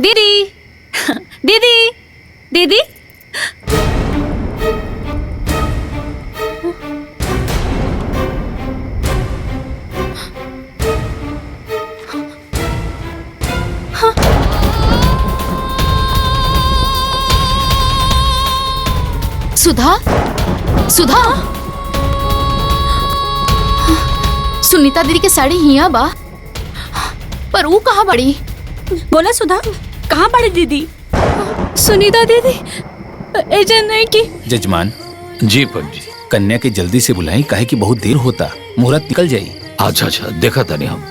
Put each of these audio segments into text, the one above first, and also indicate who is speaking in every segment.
Speaker 1: दीदी दीदी दीदी सुधा सुधा सुनीता दीदी के साड़ी हिया बा, पर वो कहाँ बड़ी?
Speaker 2: बोला सुधा, कहाँ बड़ी दीदी?
Speaker 1: सुनीता दीदी एजेंट नहीं की।
Speaker 3: जजमान
Speaker 4: जी पंडित,
Speaker 3: कन्या के जल्दी से बुलाएं, काहे कि बहुत देर होता, मुहूर्त निकल जाई।
Speaker 4: अच्छा अच्छा देखा था नहीं हम।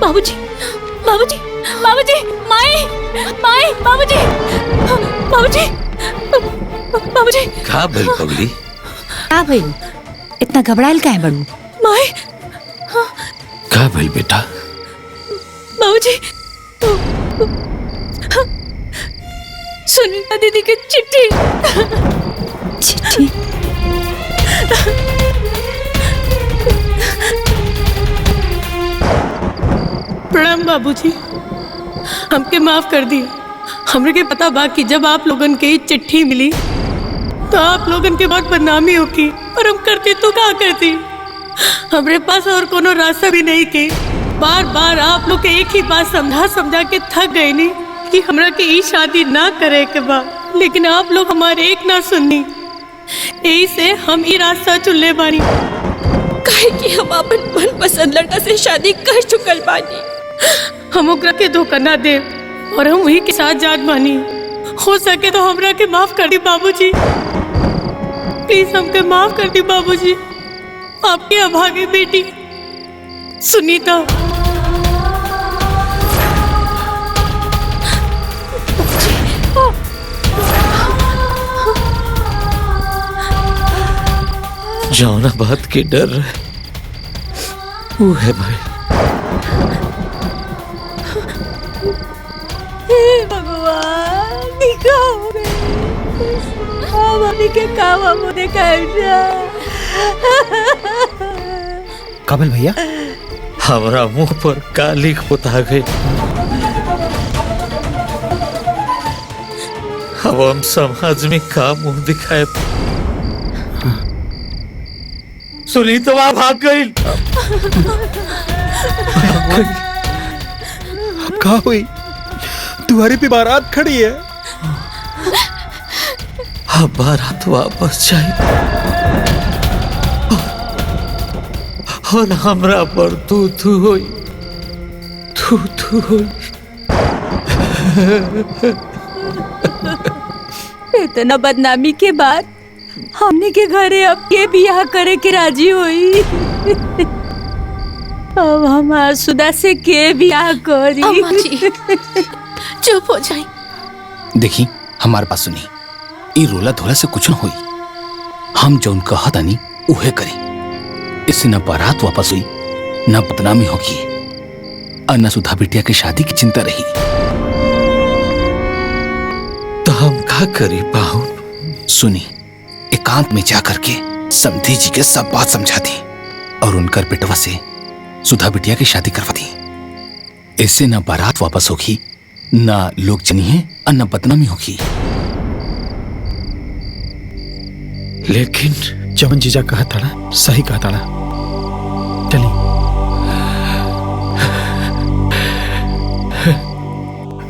Speaker 2: बाबूजी बाबूजी बाबूजी, माई माई, बाबूजी बाबूजी बाबूजी।
Speaker 4: का भइल पगली?
Speaker 2: का भइल? इतना घबराइल काहे बड़ू? माई
Speaker 4: का भइल बेटा?
Speaker 2: बाबूजी, सुनीता दीदी की चिट्ठी। चिट्ठी?
Speaker 5: प्रणाम बाबूजी, हमके माफ कर दिए। हमरे के पता बा कि जब आप लोगन के चिट्ठी मिली तो आप लोगन के बहुत बदनामी होगी, और हम करती तो क्या करती। हमरे पास और कोनो रास्ता भी नहीं के। बार बार आप लोग के एक ही बात समझा समझा के थक गए नी कि हमरा के ई शादी ना करे के बा, लेकिन आप लोग हमारे एक ना सुननी। यही से हम ई रास्ता चुन ले बानी।
Speaker 2: काहे कि हम अपन मनपसंद लड़का से शादी कर चुकल बानी।
Speaker 5: हम ओकरा के धोखा ना दे और हम वही के साथ जात बानी। हो सके तो हमरा के माफ कर दी बाबूजी, प्लीज हमके माफ कर दी बाबूजी। आपकी अभागी बेटी सुनीता।
Speaker 4: जौना बात के डर रहे वो है भाई।
Speaker 2: हे भगवान, दिखाओ रे के काम मुझे कैसा।
Speaker 6: काबिल भैया,
Speaker 4: हमारा मुंह पर काली पोता गई। अब हम समाज में का मुंह दिखाए? सुनीता भाग गई।
Speaker 6: अब कहाँ हुई? तुम्हारी भी बारात खड़ी है।
Speaker 4: अब बारात वापस जाए और हमरा पर तू होई, तू होई।
Speaker 2: इतना बदनामी के बाद हमने के घरे अब के बियाह करे के राजी हुई। अब हमार सुधा से के बियाह करी?
Speaker 1: अम्मा जी, चुप हो जाए।
Speaker 3: देखी हमारे पास सुनी, ई रोला धोला से कुछ न हुई। हम जौन कहा तानी उहे करी। इससे न बारात वापस हुई, न बदनामी होगी, और न सुधा बिटिया की शादी की चिंता रही।
Speaker 4: तो हम का करी पाहुन?
Speaker 3: सुनी, एकांत में जा करके समधी जी के सब बात समझा दी और उनकर बेटवा से सुधा बिटिया की शादी करवा दी। इससे न बारात वापस होगी, न लोग जनिए और न बदनामी होगी।
Speaker 4: लेकिन
Speaker 6: जवन जीजा कहा था ना, सही कहा था ना। चली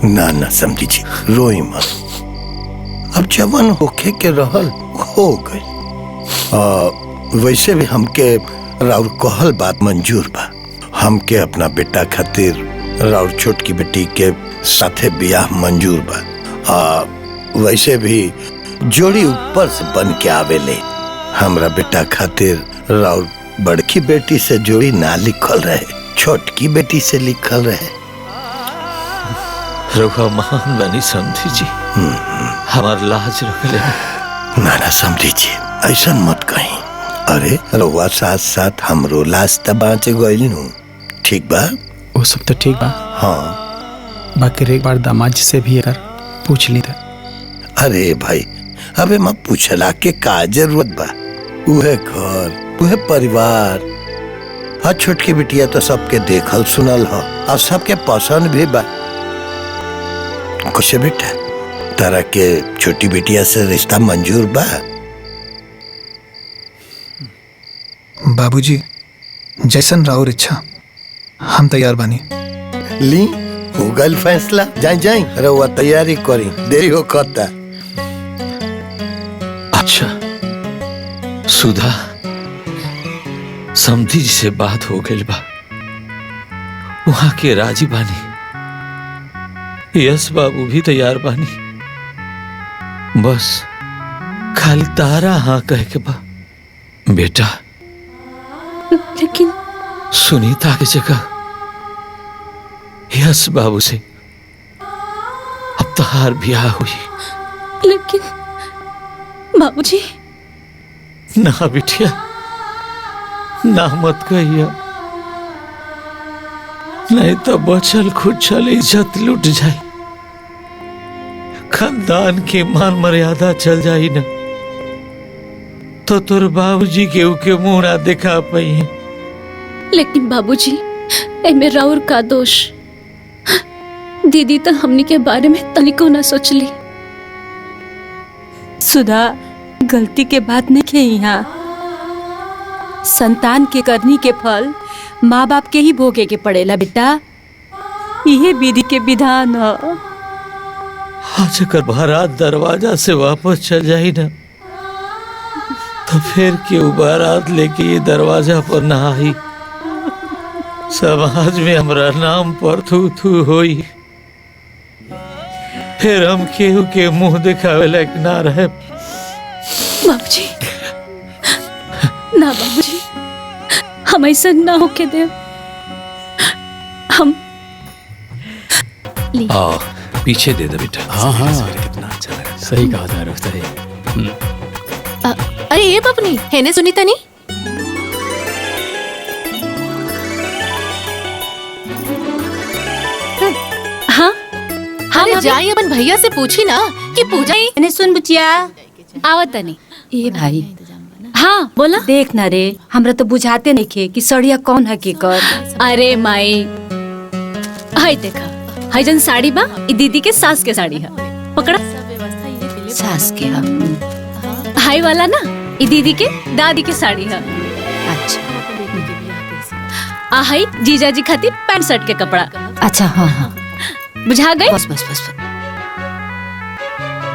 Speaker 7: ना ना समझी जी, रोई मत। अब जवन होके के रहल हो गई। वैसे भी हमके राउर कहल बात मंजूर बा। हमके अपना बेटा खातिर राउर छोटकी बेटी के साथे बियाह मंजूर बा। वैसे भी जोड़ी ऊपर से बन के आवेले। हमरा बेटा खातिर राउर बड़की बेटी से जोड़ी ना लिखल रहे, छोटकी बेटी से लिखल रहे।
Speaker 4: रघुआ महान बनी समझी जी, हमार लाज रख ले।
Speaker 7: ना ना समझी जी, ऐसा मत कहीं। अरे रउआ साथ साथ हमरो लाश त बाँचे गइल नु, ठीक बा?
Speaker 6: वो सब तो ठीक बा।
Speaker 7: हाँ,
Speaker 6: बाकी एक बार दामाद जी से भी अगर पूछ ली था।
Speaker 7: अरे भाई, अबे मैं पूछला के का जरूरत बा? उहे घर, उहे परिवार, और छोटकी बिटिया तो सबके देखल सुनल हो और सबके पसंद भी बा। कुछ बेटा तारा के छोटी बिटिया से रिश्ता मंजूर बा?
Speaker 6: बाबूजी जैसन राउर इच्छा, हम तैयार बानी।
Speaker 7: ली हो गल फैसला, जाए जाए रउआ तैयारी करी, देरी हो कहता।
Speaker 4: अच्छा सुधा, समधी जी से बात हो गई बा, वहां के राजी बानी, यस बाबू भी तैयार बानी, बस खाली तारा हाँ कह के बा। बेटा
Speaker 2: लेकिन
Speaker 4: सुनीता की जगह यस बाबू से अब तहार ब्याह हुई।
Speaker 2: लेकिन बाबूजी।
Speaker 4: ना बिटिया, ना मत कहिया, नहीं तो बचल खुचल इज्जत लुट जाए, खानदान के मान मर्यादा चल जाई ना, तो तोर बाबूजी के उके मुंह ना दिखा पाई।
Speaker 2: लेकिन बाबूजी एमे राउर का दोष? दीदी तो हमनी के बारे में तनिको ना सोचली।
Speaker 8: सुधा गलती के बात नहीं के यहाँ, संतान के करनी के फल माँ बाप के ही भोगे के पड़ेला बेटा, यही विधि के विधान है।
Speaker 4: आज अगर बारात दरवाजा से वापस चल जाई ना, तो फिर क्यों बारात लेके ये दरवाजा पर ना आई, समाज में हमरा नाम पर थू थू होई, फिर हम केहू के मुंह दिखावे लायक ना रहे।
Speaker 2: बाबूजी ना, बाबूजी हम ऐसा ना होके दे। हम
Speaker 4: पीछे दे दे बेटा।
Speaker 9: हाँ हाँ कितना अच्छा लगा, सही कहा था रोज सही।
Speaker 1: अरे ये बबनी है ने सुनीता नी?
Speaker 2: हाँ
Speaker 1: अरे जाई अपन भैया से पूछी ना कि पूजा ही
Speaker 8: इन्हें सुन बुचिया,
Speaker 2: आवत नहीं।
Speaker 8: ये भाई
Speaker 2: हाँ बोला।
Speaker 8: देख ना रे, हमरा तो बुझाते नहीं खे कि सड़िया कौन है के कर।
Speaker 2: अरे माई हाय देखा, हाय जन साड़ी बा, ई दीदी के सास के साड़ी है, पकड़ा।
Speaker 8: सास के हम।
Speaker 2: हाय वाला ना ई दीदी के दादी के साड़ी है।
Speaker 8: अच्छा
Speaker 2: हाय जीजा जी खातिर पैंट शर्ट के कपड़ा।
Speaker 8: अच्छा हाँ हाँ
Speaker 2: बुझा गई?
Speaker 8: बस बस बस।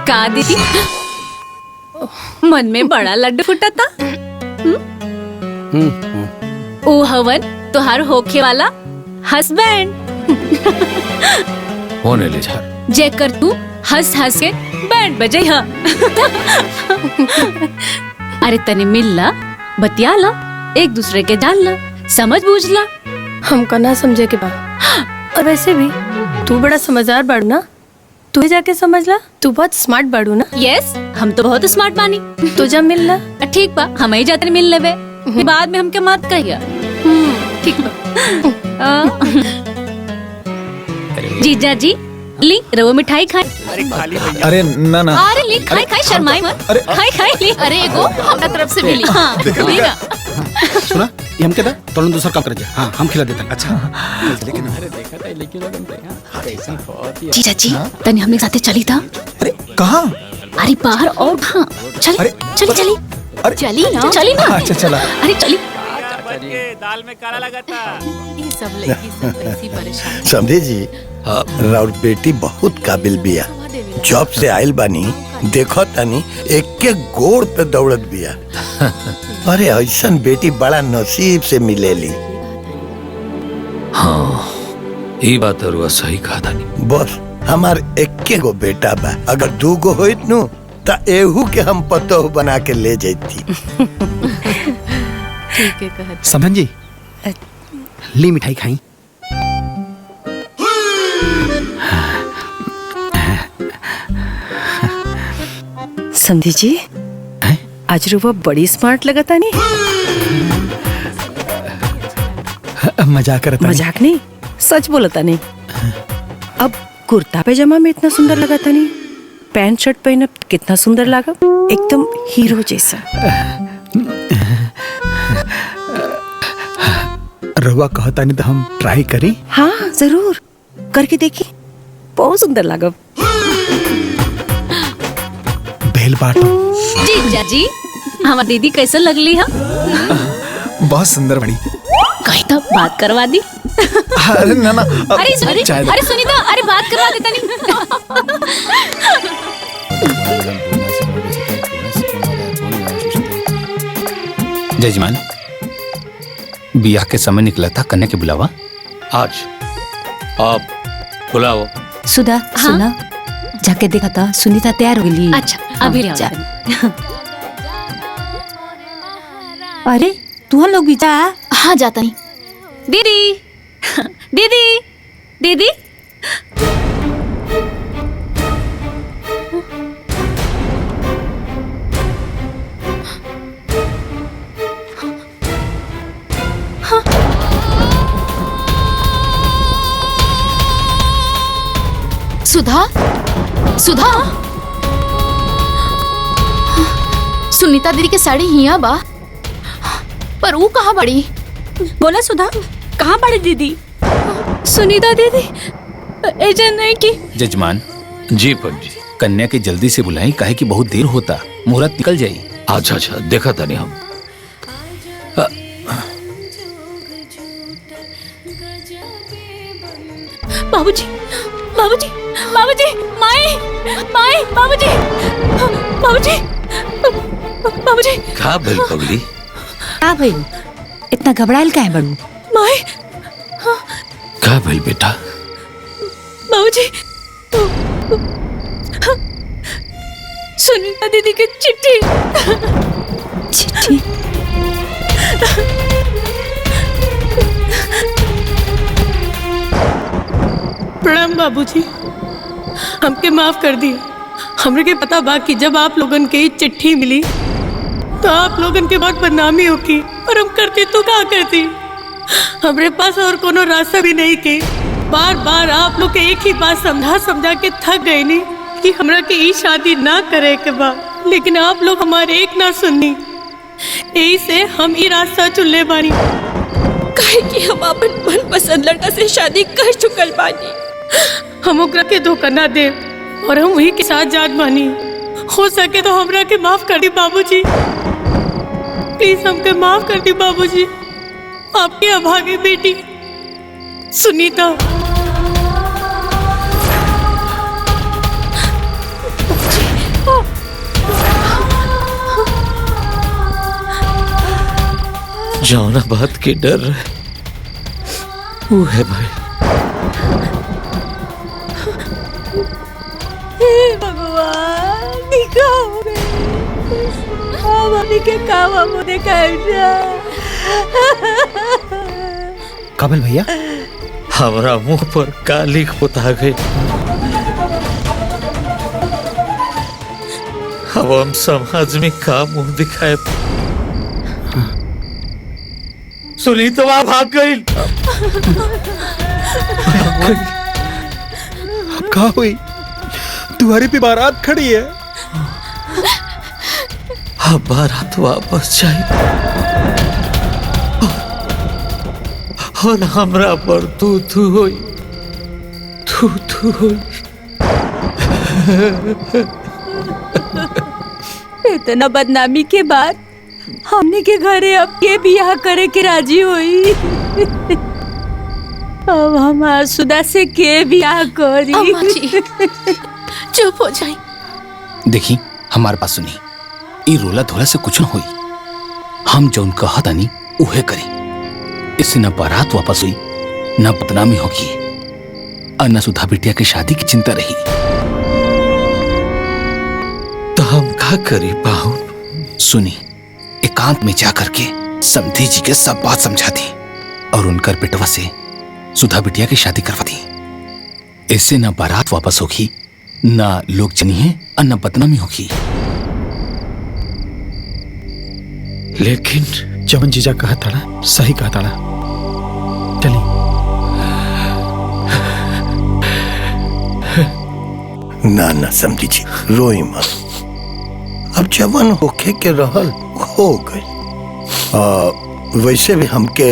Speaker 2: का दीदी मन में बड़ा लड्डू फूटा था। ओ हवन तुहार होखे वाला हस्बैंड,
Speaker 3: होने ले जा।
Speaker 2: जेकर तू हंस हंस के बैंड बजे। हाँ अरे तने मिल ला, बतिया ला, एक दूसरे के जान ला, समझ बूझ ला।
Speaker 5: हमका ना समझे के बा, और वैसे भी तू बड़ा समझदार बाड़ू ना, तू ही जाके समझ ला, तू बहुत स्मार्ट बाड़ू ना।
Speaker 2: यस हम तो बहुत स्मार्ट बानी।
Speaker 5: तू जब मिल ला
Speaker 2: ठीक बा, हम ही जाते मिल लेबे, फिर बाद में हमके मत कहिया। ठीक बा। जीजा जी ली रवो मिठाई खाए।
Speaker 6: अरे ना ना,
Speaker 2: अरे ली खाई खाई, शर्माई मत, खाई खाई ली।
Speaker 1: अरे एगो हमरा तरफ से मिली। हाँ मिलेगा।
Speaker 9: सुना ये हम कहता तो दूसरा काम कर जा। हाँ हम खिला देता। अच्छा
Speaker 2: जीजा जी तनी हमने साथे चली था।
Speaker 6: अरे कहाँ?
Speaker 2: अरे बाहर और कहाँ? चली
Speaker 6: अरे,
Speaker 2: चली चली
Speaker 6: अरे
Speaker 2: चली ना, चली ना।
Speaker 6: अच्छा चला।
Speaker 2: अरे चली।
Speaker 10: दाल में काला लगा था।
Speaker 1: ये सब लड़की सब ऐसी परेशान।
Speaker 7: समझे जी, राउर बेटी बहुत काबिल बिया, जॉब से आयल बानी, देखो तानी एक के गोड़ पे दौड़त बिया। अरे ऐसन बेटी बड़ा नसीब से मिलेली।
Speaker 4: हाँ ये बात रुआ सही कहा था।
Speaker 7: बस हमार एक गो बेटा बा, अगर 2 गो होइत नु ता एहू के हम पतोह बना के ले जैती।
Speaker 1: ठीक है कहत।
Speaker 9: समझ जी, ली मिठाई खाई।
Speaker 8: संधि जी आज रुआ बड़ी स्मार्ट लगा था नहीं।
Speaker 6: मजाक करता।
Speaker 8: मजाक नहीं, सच बोला था नहीं। अब कुर्ता पैजामा में इतना सुंदर लगा था नहीं, पैंट शर्ट पहन कितना सुंदर लगा, एकदम हीरो जैसा।
Speaker 6: रवा कहता नहीं तो हम ट्राई करी।
Speaker 8: हाँ जरूर करके देखी, बहुत सुंदर लागब।
Speaker 6: बेल बाटो।
Speaker 2: जीजा जी हमार दीदी कैसे लगली है?
Speaker 6: बहुत सुंदर बड़ी।
Speaker 2: कहीं तो बात करवा दी।
Speaker 6: अरे ना ना
Speaker 2: अरे सुनीता, अरे बात करवा देता नहीं।
Speaker 3: जजमान, बियाह के समय निकला था कन्या के बुलावा।
Speaker 4: आज आप बुलाओ।
Speaker 11: सुधा सुना, जाके देखा था सुनीता तैयार हो गई।
Speaker 2: अच्छा अभी ले आओ।
Speaker 11: अरे तू लोग भी जा।
Speaker 1: हाँ जाता नहीं।
Speaker 2: दीदी दीदी दीदी
Speaker 1: सुधा, सुधा, सुनीता दीदी के साड़ी हिया बा, पर वो कहाँ बड़ी?
Speaker 2: बोला सुधा, कहाँ बड़ी दीदी? सुनीता दीदी एजेंट नहीं की।
Speaker 3: जजमान
Speaker 4: जी पंडित,
Speaker 3: कन्या के जल्दी से बुलाई, काहे कि बहुत देर होता, मुहूर्त निकल जाई।
Speaker 4: अच्छा अच्छा देखा था नहीं हम।
Speaker 2: बाबूजी बाबूजी बाबूजी, माई माई, बाबूजी बाबूजी बाबूजी।
Speaker 4: का भइल पगली?
Speaker 11: का भइल? इतना घबराइल काहे बड़ू?
Speaker 2: माई
Speaker 4: का भइल बेटा?
Speaker 2: बाबूजी सुनीता दीदी की चिट्ठी।
Speaker 11: चिट्ठी?
Speaker 5: प्रणाम बाबूजी, हमके माफ कर दिए। हमरे के पता बा कि जब आप लोगन के ये चिट्ठी मिली तो आप लोगन के बहुत बदनामी होगी, और हम करती तो क्या करती। हमरे पास और कोनो रास्ता भी नहीं के। बार बार आप लोग के एक ही बात समझा समझा के थक गए नी कि हमरा के ये शादी ना करे के बा, लेकिन आप लोग हमारे एक ना सुननी। यही से हम ये रास्ता चुन ले बानी।
Speaker 2: काहे कि हम अपन मनपसंद लड़का से शादी कर चुकल बानी।
Speaker 5: हम ओकरा के धोखा ना दे और हम वही के साथ जात बानी। हो सके तो हमरा के माफ कर दी बाबूजी, प्लीज हमके माफ कर दी बाबूजी। आपकी अभागी बेटी सुनीता।
Speaker 4: जौना बात के डर है वो है भाई।
Speaker 2: हे भगवान, दिखाओ रे के काम हम देखाए।
Speaker 6: काबिल भैया,
Speaker 4: हमारा मुंह पर काली पोता गई। अब हम समाज में का मुंह दिखाए? सुनी तो वहां भाग गई।
Speaker 6: अब कहाँ हुई? तुम्हारी भी बारात खड़ी है।
Speaker 4: अब बारात वापस जाए और हमरा पर तू तू होई, तू तू होई।
Speaker 2: इतना बदनामी के बाद हमने के घरे अब के बियाह करे के राजी हुई। अब हमार सुधा से के बियाह करी?
Speaker 1: अम्मा जी चुप हो जाए।
Speaker 3: देखी हमारे पास सुनी, ई रोला धोला से कुछ न हुई। हम जौन कहा तानी उहे करी। इससे न बारात वापस हुई, न बदनामी होगी, और न सुधा बिटिया की शादी की चिंता रही।
Speaker 4: तो हम का करी पाहुन?
Speaker 3: सुनी, एकांत में जा करके समधी जी के सब बात समझा दी और उनकर बेटवा से सुधा बिटिया की शादी करवा दी। इससे न बारात वापस होगी, न लोग जनिए और न बदनामी होगी।
Speaker 4: लेकिन
Speaker 6: जवन जीजा कहा था ना, सही कहा था ना। चली
Speaker 7: ना ना समझी जी, रोई मत। अब जवन होके के रहल हो गई। वैसे भी हमके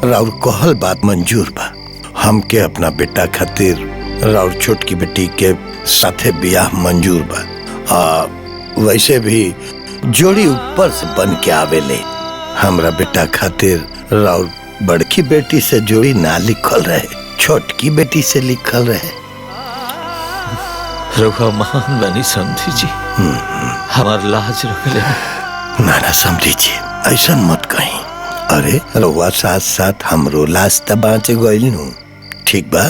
Speaker 7: राउर कहल बात मंजूर बा। हमके अपना बेटा खातिर राउर छोटकी बेटी के साथे बियाह मंजूर बा। वैसे भी जोड़ी ऊपर से बन के आवेले। हमरा बेटा खातिर राउर बड़की बेटी से जोड़ी ना लिखल रहे, छोटकी बेटी से लिखल रहे।
Speaker 4: रघुआ महान बनी समझी जी, हमार लाज रख ले।
Speaker 7: ना समझी जी, ऐसा मत कहीं। अरे रउआ साथ साथ हमरो लाज त बाँचे गइल नु, ठीक बा?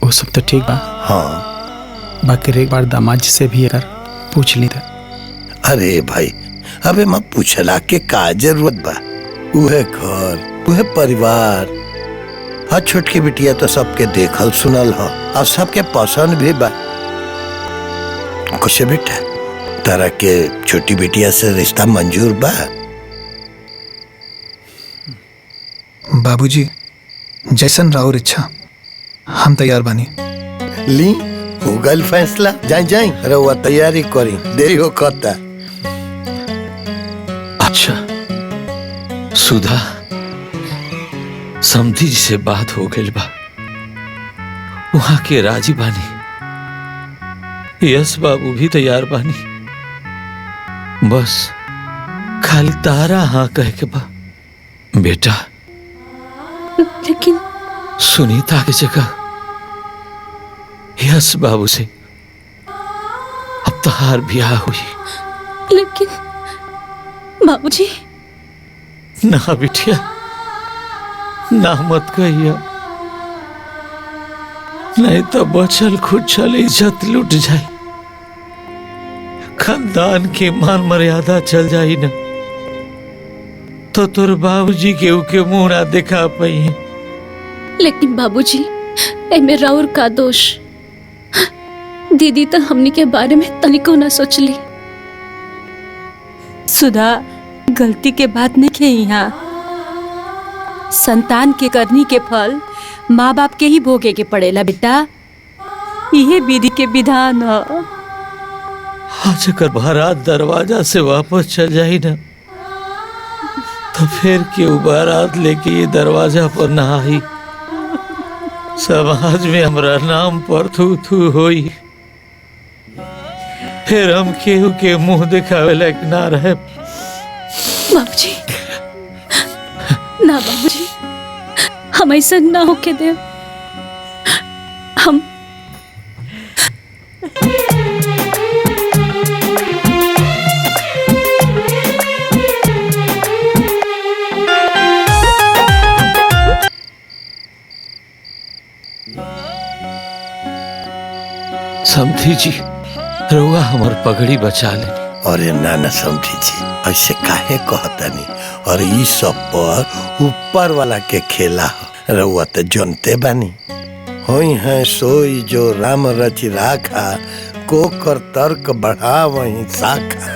Speaker 6: वो सब तो ठीक बा।
Speaker 7: हाँ,
Speaker 6: बाकी एक बार दामाद जी से भी अगर पूछ ली था।
Speaker 7: अरे भाई, अबे मैं पूछला के का जरूरत बा? उहे घर, उहे परिवार। हाँ, छोटकी बिटिया तो सबके देखल सुनल हो और सबके पसंद भी बा। कुछ बेटा, तारा के छोटी बिटिया से रिश्ता मंजूर बा?
Speaker 6: बाबूजी, जैसन राउर इच्छा, हम तैयार बानी।
Speaker 7: ली हो गल फैसला। जाई रउआ तैयारी करी, देरी हो कहता।
Speaker 4: अच्छा सुधा, समधी जी से बात हो गई बा, वहां के राजी बानी। यस बाबू भी तैयार बानी। बस खाली तारा हाँ कह के बा। बेटा,
Speaker 2: लेकिन
Speaker 4: सुनीता की जगह यस बाबू से अब तहार ब्याह हुई।
Speaker 2: लेकिन बाबूजी।
Speaker 4: ना बिटिया, ना मत कहिया, नहीं तो बचल खुचल इज्जत लुट जाए, खानदान की मान मर्यादा चल जाई ना, तो तोर बाबूजी के मुंह ना दिखा पाई है।
Speaker 2: लेकिन बाबूजी, एमे राउर का दोष? दीदी तो हमनी के बारे में तनिको ना सोचली।
Speaker 11: सुधा, गलती के बात नहीं है यहाँ। संतान के करनी के फल माँ बाप के ही भोगे के पड़ेला बेटा। यह विधि के विधान है।
Speaker 4: आज अगर बारात दरवाजा से वापस चल जाई ना, तो फिर क्यों बारात लेके ये दरवाजा पर ना आई? समाज में हमरा नाम पर थू थू होई, फिर हम केहू के मुंह दिखावे लायक ना रहे।
Speaker 2: बाबूजी, ना बाबूजी, हम ऐसा ना होके दे। हम
Speaker 4: समधी जी, रउआ हमार पगड़ी बचा लेनी।
Speaker 7: अरे ना समझी जी, ऐसे काहे कहतनी? और ई सब पर ऊपर वाला के खेला हो। रउआ तो जानते बानी, होई है सोई जो राम रचि राखा, को कर तर्क बढ़ा वही साखा।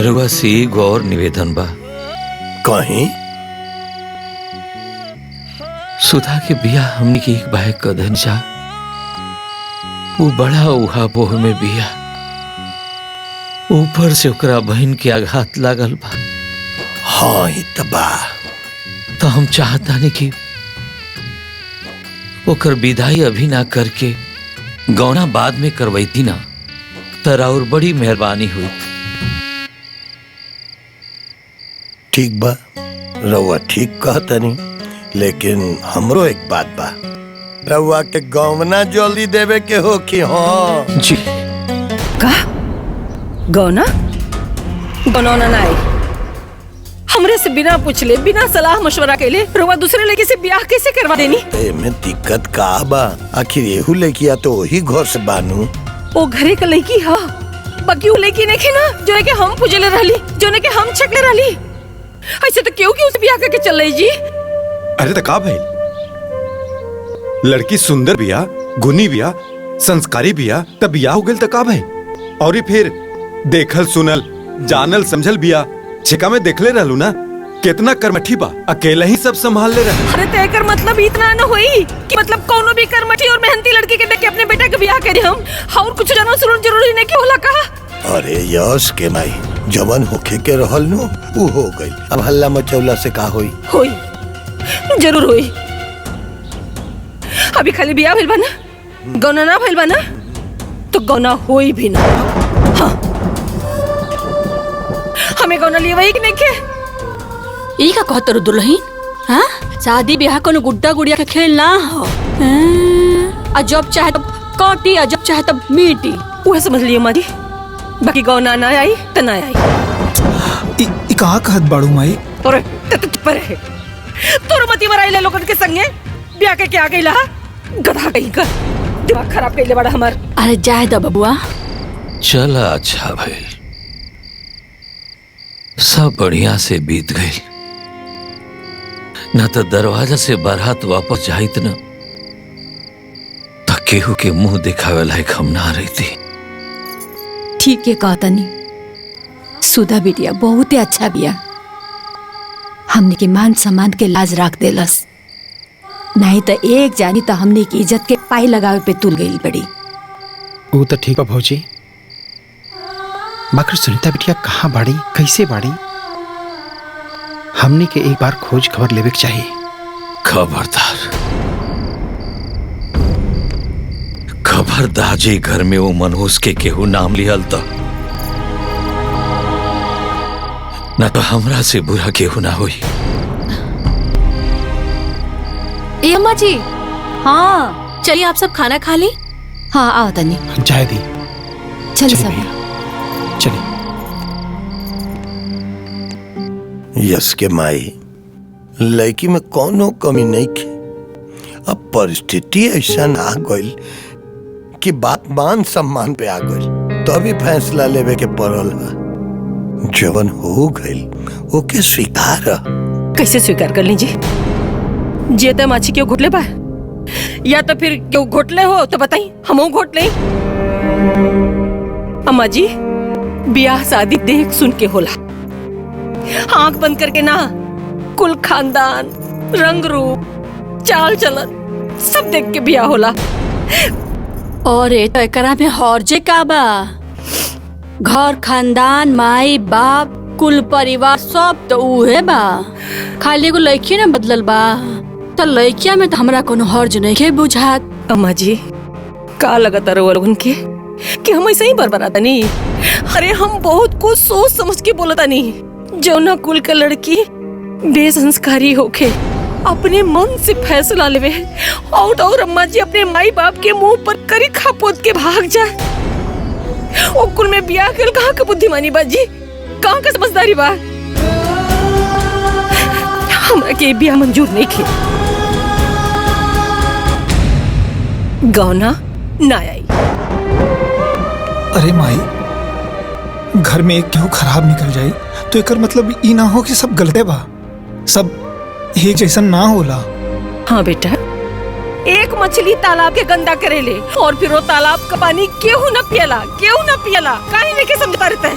Speaker 4: रउआ से एक और निवेदन बा।
Speaker 7: कहीं
Speaker 4: सुधा के बिया हमनी के एक बाहे कदन जा, वो बड़ा उहा बोह में बिया, ऊपर से ओकरा बहन के आघात लागल बा।
Speaker 7: हाँ ही तबा।
Speaker 4: तो हम चाहता नहीं कि ओकर विदाई अभी ना करके गौना बाद में करवैती ना, तरा और बड़ी मेहरबानी हुई।
Speaker 7: ठीक बा, रउआ ठीक कहतनी, लेकिन हमरो एक बात बा। रउआ के गौना जल्दी देवे के हो कि? हाँ
Speaker 4: जी।
Speaker 8: का गौना? गौना ना आई। हमरे से बिना पूछले, बिना सलाह मशवरा के लिए रउआ दूसरे लड़की से ब्याह कैसे करवा देनी?
Speaker 7: में दिक्कत का बा? आखिर एहू लड़किया तो वही घर से बानू।
Speaker 8: ओ घरे का लड़की हा, बाकी वो लड़की नहीं ना जो के हम पूजले रहली, जो के हम छकले रहली। ऐसे तो क्यों क्यों से ब्याह करके चल रही जी?
Speaker 12: अरे तो का भाई, लड़की सुंदर बिया, गुनी बिया, संस्कारी बिया, तब बिया हो गल तो का भाई? और फिर देखल सुनल जानल समझल बिया, छिका में देखले रहलू ना, कितना कर्मठी बा, अकेला ही सब संभाल ले रहे।
Speaker 8: अरे तय कर मतलब इतना न हुई कि मतलब कोनो भी कर्मठी और मेहनती लड़की के देख के अपने बेटा के ब्याह करे हम, और कुछ जानना जरूरी नहीं कि होला का?
Speaker 7: अरे यश के माई, जवन होखे के रहल नु उ हो गई। अब हल्ला मचौला से का होई?
Speaker 8: होई, जरूर होई। अभी खाली बिया भइल बा ना, गौना ना भइल बा ना, तो गौना होई भी ना। हाँ, हमें गौना लिए वही कि नहीं के?
Speaker 2: ई का कहत रो दुल्हन? हाँ, शादी ब्याह कोनो गुड्डा गुड़िया के खेल ना हो। आ जब चाहे तब काटी, आ जब चाहे तब मीटी।
Speaker 8: वह समझ लियो मारी, बाकी गौना ना आई तो ना आई।
Speaker 6: कहाँ कहत बाड़ू माई?
Speaker 8: और चुप रहे, तोर मती मराई ले लोगन के संगे ब्याह के क्या गईला? गधा कहीं का दिमाग खराब कइले बड़ा हमार।
Speaker 2: अरे जाए दा बबुआ।
Speaker 4: चला अच्छा भाई, सब बढ़िया से बीत गई। न तो दरवाजा से बारात वापस जाइत न तो केहू के मुंह दिखावे लायक हम ना रहती।
Speaker 2: ठीक है कहतनी, सुधा बिटिया बहुत ही अच्छा बिया। हमने के मान सम्मान के लाज रख देलस, नहीं तो एक जानी तो हमने की इज्जत के पाई लगावे पे तुल गई बड़ी।
Speaker 6: वो तो ठीक बा भौजी, मगर सुनीता बिटिया कहाँ बाड़ी, कैसे बाड़ी? हमने के एक बार खोज खबर लेवे के चाहिए।
Speaker 4: खबरदार जी, घर में वो मनहूस के केहू नाम लिहल तो न तो हमरा से बुरा केहू ना हुई।
Speaker 1: ए अम्मा जी, हाँ चलिए आप सब खाना खा ली।
Speaker 2: हाँ आओ तनी,
Speaker 6: जाए दी।
Speaker 2: चल सब।
Speaker 6: चलिए।
Speaker 7: यस के माई, लड़की में कोनो कमी नहीं की। अब परिस्थिति ऐसा आ गई कि बात मान सम्मान पे आ गई, तो अभी फैसला लेवे के पड़ल है। जवन हो गई ओके स्वीकार।
Speaker 8: कैसे स्वीकार कर लीजिए? जेता माछी क्यों घोटले बा, या तो फिर क्यों घोटले हो तो बताई, हम घोट ले। अम्मा जी, ब्याह शादी देख सुन के होला, आंख बंद करके ना। कुल खानदान, रंग रूप, चाल चलन सब देख के ब्याह होला।
Speaker 2: और ये तो एकरा में हौरजे का बा, घर खानदान माई बाप कुल परिवार सब तो उहे बा। खाली एगो लड़की ना बदलल बा, तो लड़किया में तो हमरा कोनो हर्ज नहीं के बुझात।
Speaker 8: अम्मा जी, का लगता रहो लोगन के कि हम ऐसे ही बरबराता नहीं? अरे हम बहुत कुछ सोच समझ के बोलता नहीं। जो ना कुल के लड़की बेसंस्कारी होके अपने मन से फैसला लेवे, और अम्मा जी अपने माई बाप के मुंह पर करी खापोत के भाग जाए। ओ कुल में ब्याह कर कहाँ का बुद्धिमानी बाजी, कहाँ का समझदारी बा? हमरा के ब्याह मंजूर नहीं खे। गौना ना आई।
Speaker 6: अरे माई, घर में एक केहू खराब निकल जाई तो एकर मतलब ई ना हो कि सब गलते बा, सब एक जैसा ना होला।
Speaker 8: हाँ बेटा, एक मछली तालाब के गंदा करेले और फिर वो तालाब का पानी केहू न पियला, काहे नहीं के समझता रहता है।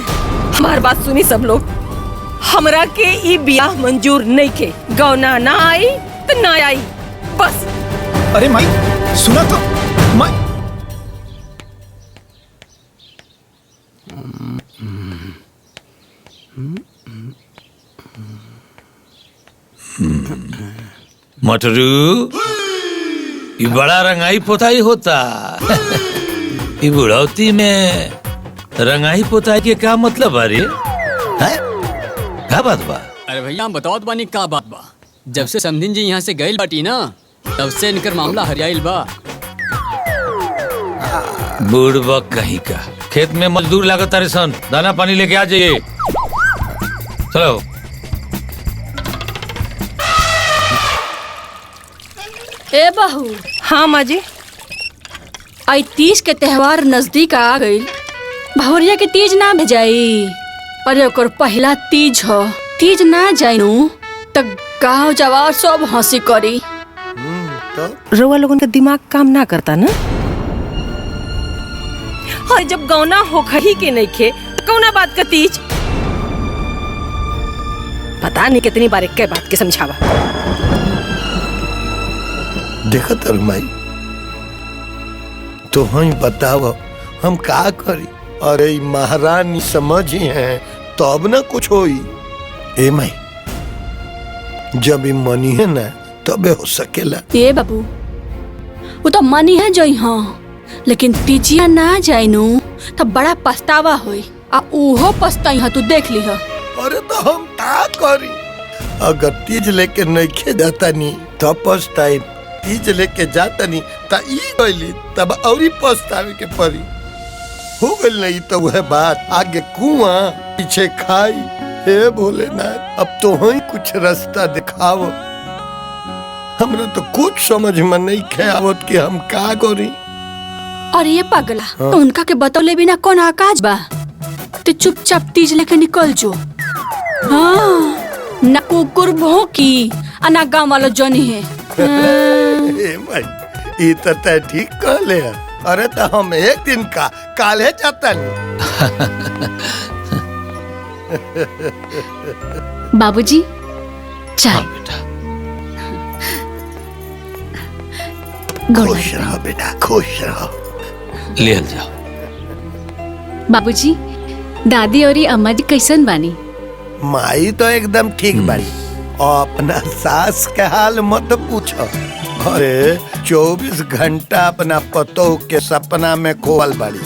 Speaker 8: हमार बात सुनी सब लोग, हमरा के ई ब्याह मंजूर नहीं के। गौना ना आई तो ना आई, बस।
Speaker 6: अरे माई सुना तो, माई।
Speaker 4: मटरू, ये बड़ा रंगाई पोताई होता। ये बुढ़ौती में रंगाई पोताई के क्या मतलब है रे? क्या बात बा?
Speaker 13: अरे भैया हम बताओ बानी का बात बा। जब से समधिन जी यहाँ से गए बाटी ना, तब से इनकर मामला हरियाइल बा।
Speaker 4: बूढ़वा कहीं का, खेत में मजदूर लागत तारे सन, दाना पानी लेके आ जाइए। चलो।
Speaker 2: ए बहू।
Speaker 8: हाँ माँ जी।
Speaker 2: आई तीज के त्योहार नजदीक आ गई, भौरिया के तीज ना भेजाई। अरे ओकर पहला तीज हो, तीज ना जाइनू तो गाँव जवार सब हंसी करी।
Speaker 8: रउआ लोगन का दिमाग काम ना करता ना। और जब गौना हो खही के नहीं खे तो कौना बात का तीज? पता नहीं कितनी बार एक बात के समझावा।
Speaker 7: देखा तरमाई, तो हम बताओ हम का करी? अरे महारानी समझी हैं तब ना कुछ होई। ए माई, जब ई मनी है ना तबे हो सकेला।
Speaker 2: ए बाबू, वो तो मनी है जो हाँ, लेकिन तीजिया ना जाइनू तो बड़ा पछतावा होई। आ उहो पछताई हा, तू देख ली हा।
Speaker 7: अरे तो हम का करी? अगर तीज लेके नइखे जाता नी तब पछताई, तीज लेके जाता नी ता ई गइली तब औरी पछतावे के पड़ी। हो गइल नहीं तो वह बात, आगे कुआं पीछे खाई। हे भोलेनाथ, अब तो ही कुछ रास्ता दिखाओ। हमरा तो कुछ समझ में नहीं खे आवत कि हम का करी।
Speaker 2: और ये पगला,
Speaker 7: हाँ?
Speaker 2: तो उनका के बतौले बिना कौन आकाश बा? तो चुपचाप तीज लेके निकल जो। हाँ, ना कुकुर भौंकी आ ना गाँव वालों जनी है।
Speaker 7: ए भाई, ई तो तय ठीक कहले है। अरे तो हम एक दिन का काले जाता नहीं।
Speaker 1: बाबूजी चाय।
Speaker 7: खुश रहो बेटा, खुश रहो।
Speaker 4: ले जाओ।
Speaker 1: बाबूजी, दादी और अम्मा जी कैसन बानी?
Speaker 7: माई तो एकदम ठीक बाड़ी। और अपना सास के हाल मत पूछो। अरे 24 घंटा अपना पतोह के सपना में खोल बाड़ी।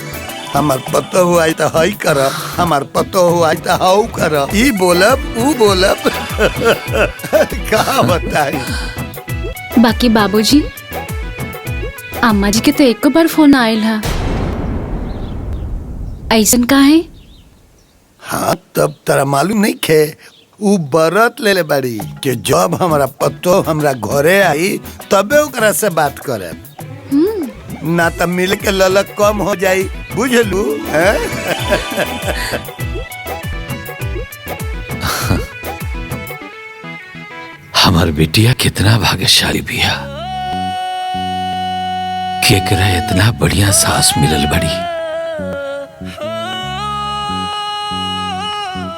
Speaker 7: हमार पतोह आई तो हई कर, हमार पतोह आई तो हाउ कर, ई बोलब ऊ बोलब। का बताई।
Speaker 1: बाकी बाबूजी, अम्मा जी के तो एक बार फोन आयल है, ऐसन का है?
Speaker 7: हाँ, तब तेरा मालूम नहीं खे, ऊ बरत ले बाड़ी कि जब हमारा पतो हमरा घरे आई तबे ओकरा से बात करे, ना तो मिल के ललक कम हो जाई। बुझलू?
Speaker 4: हमार बेटिया कितना भाग्यशाली बिया, केकरा इतना बढ़िया सास मिलल बड़ी।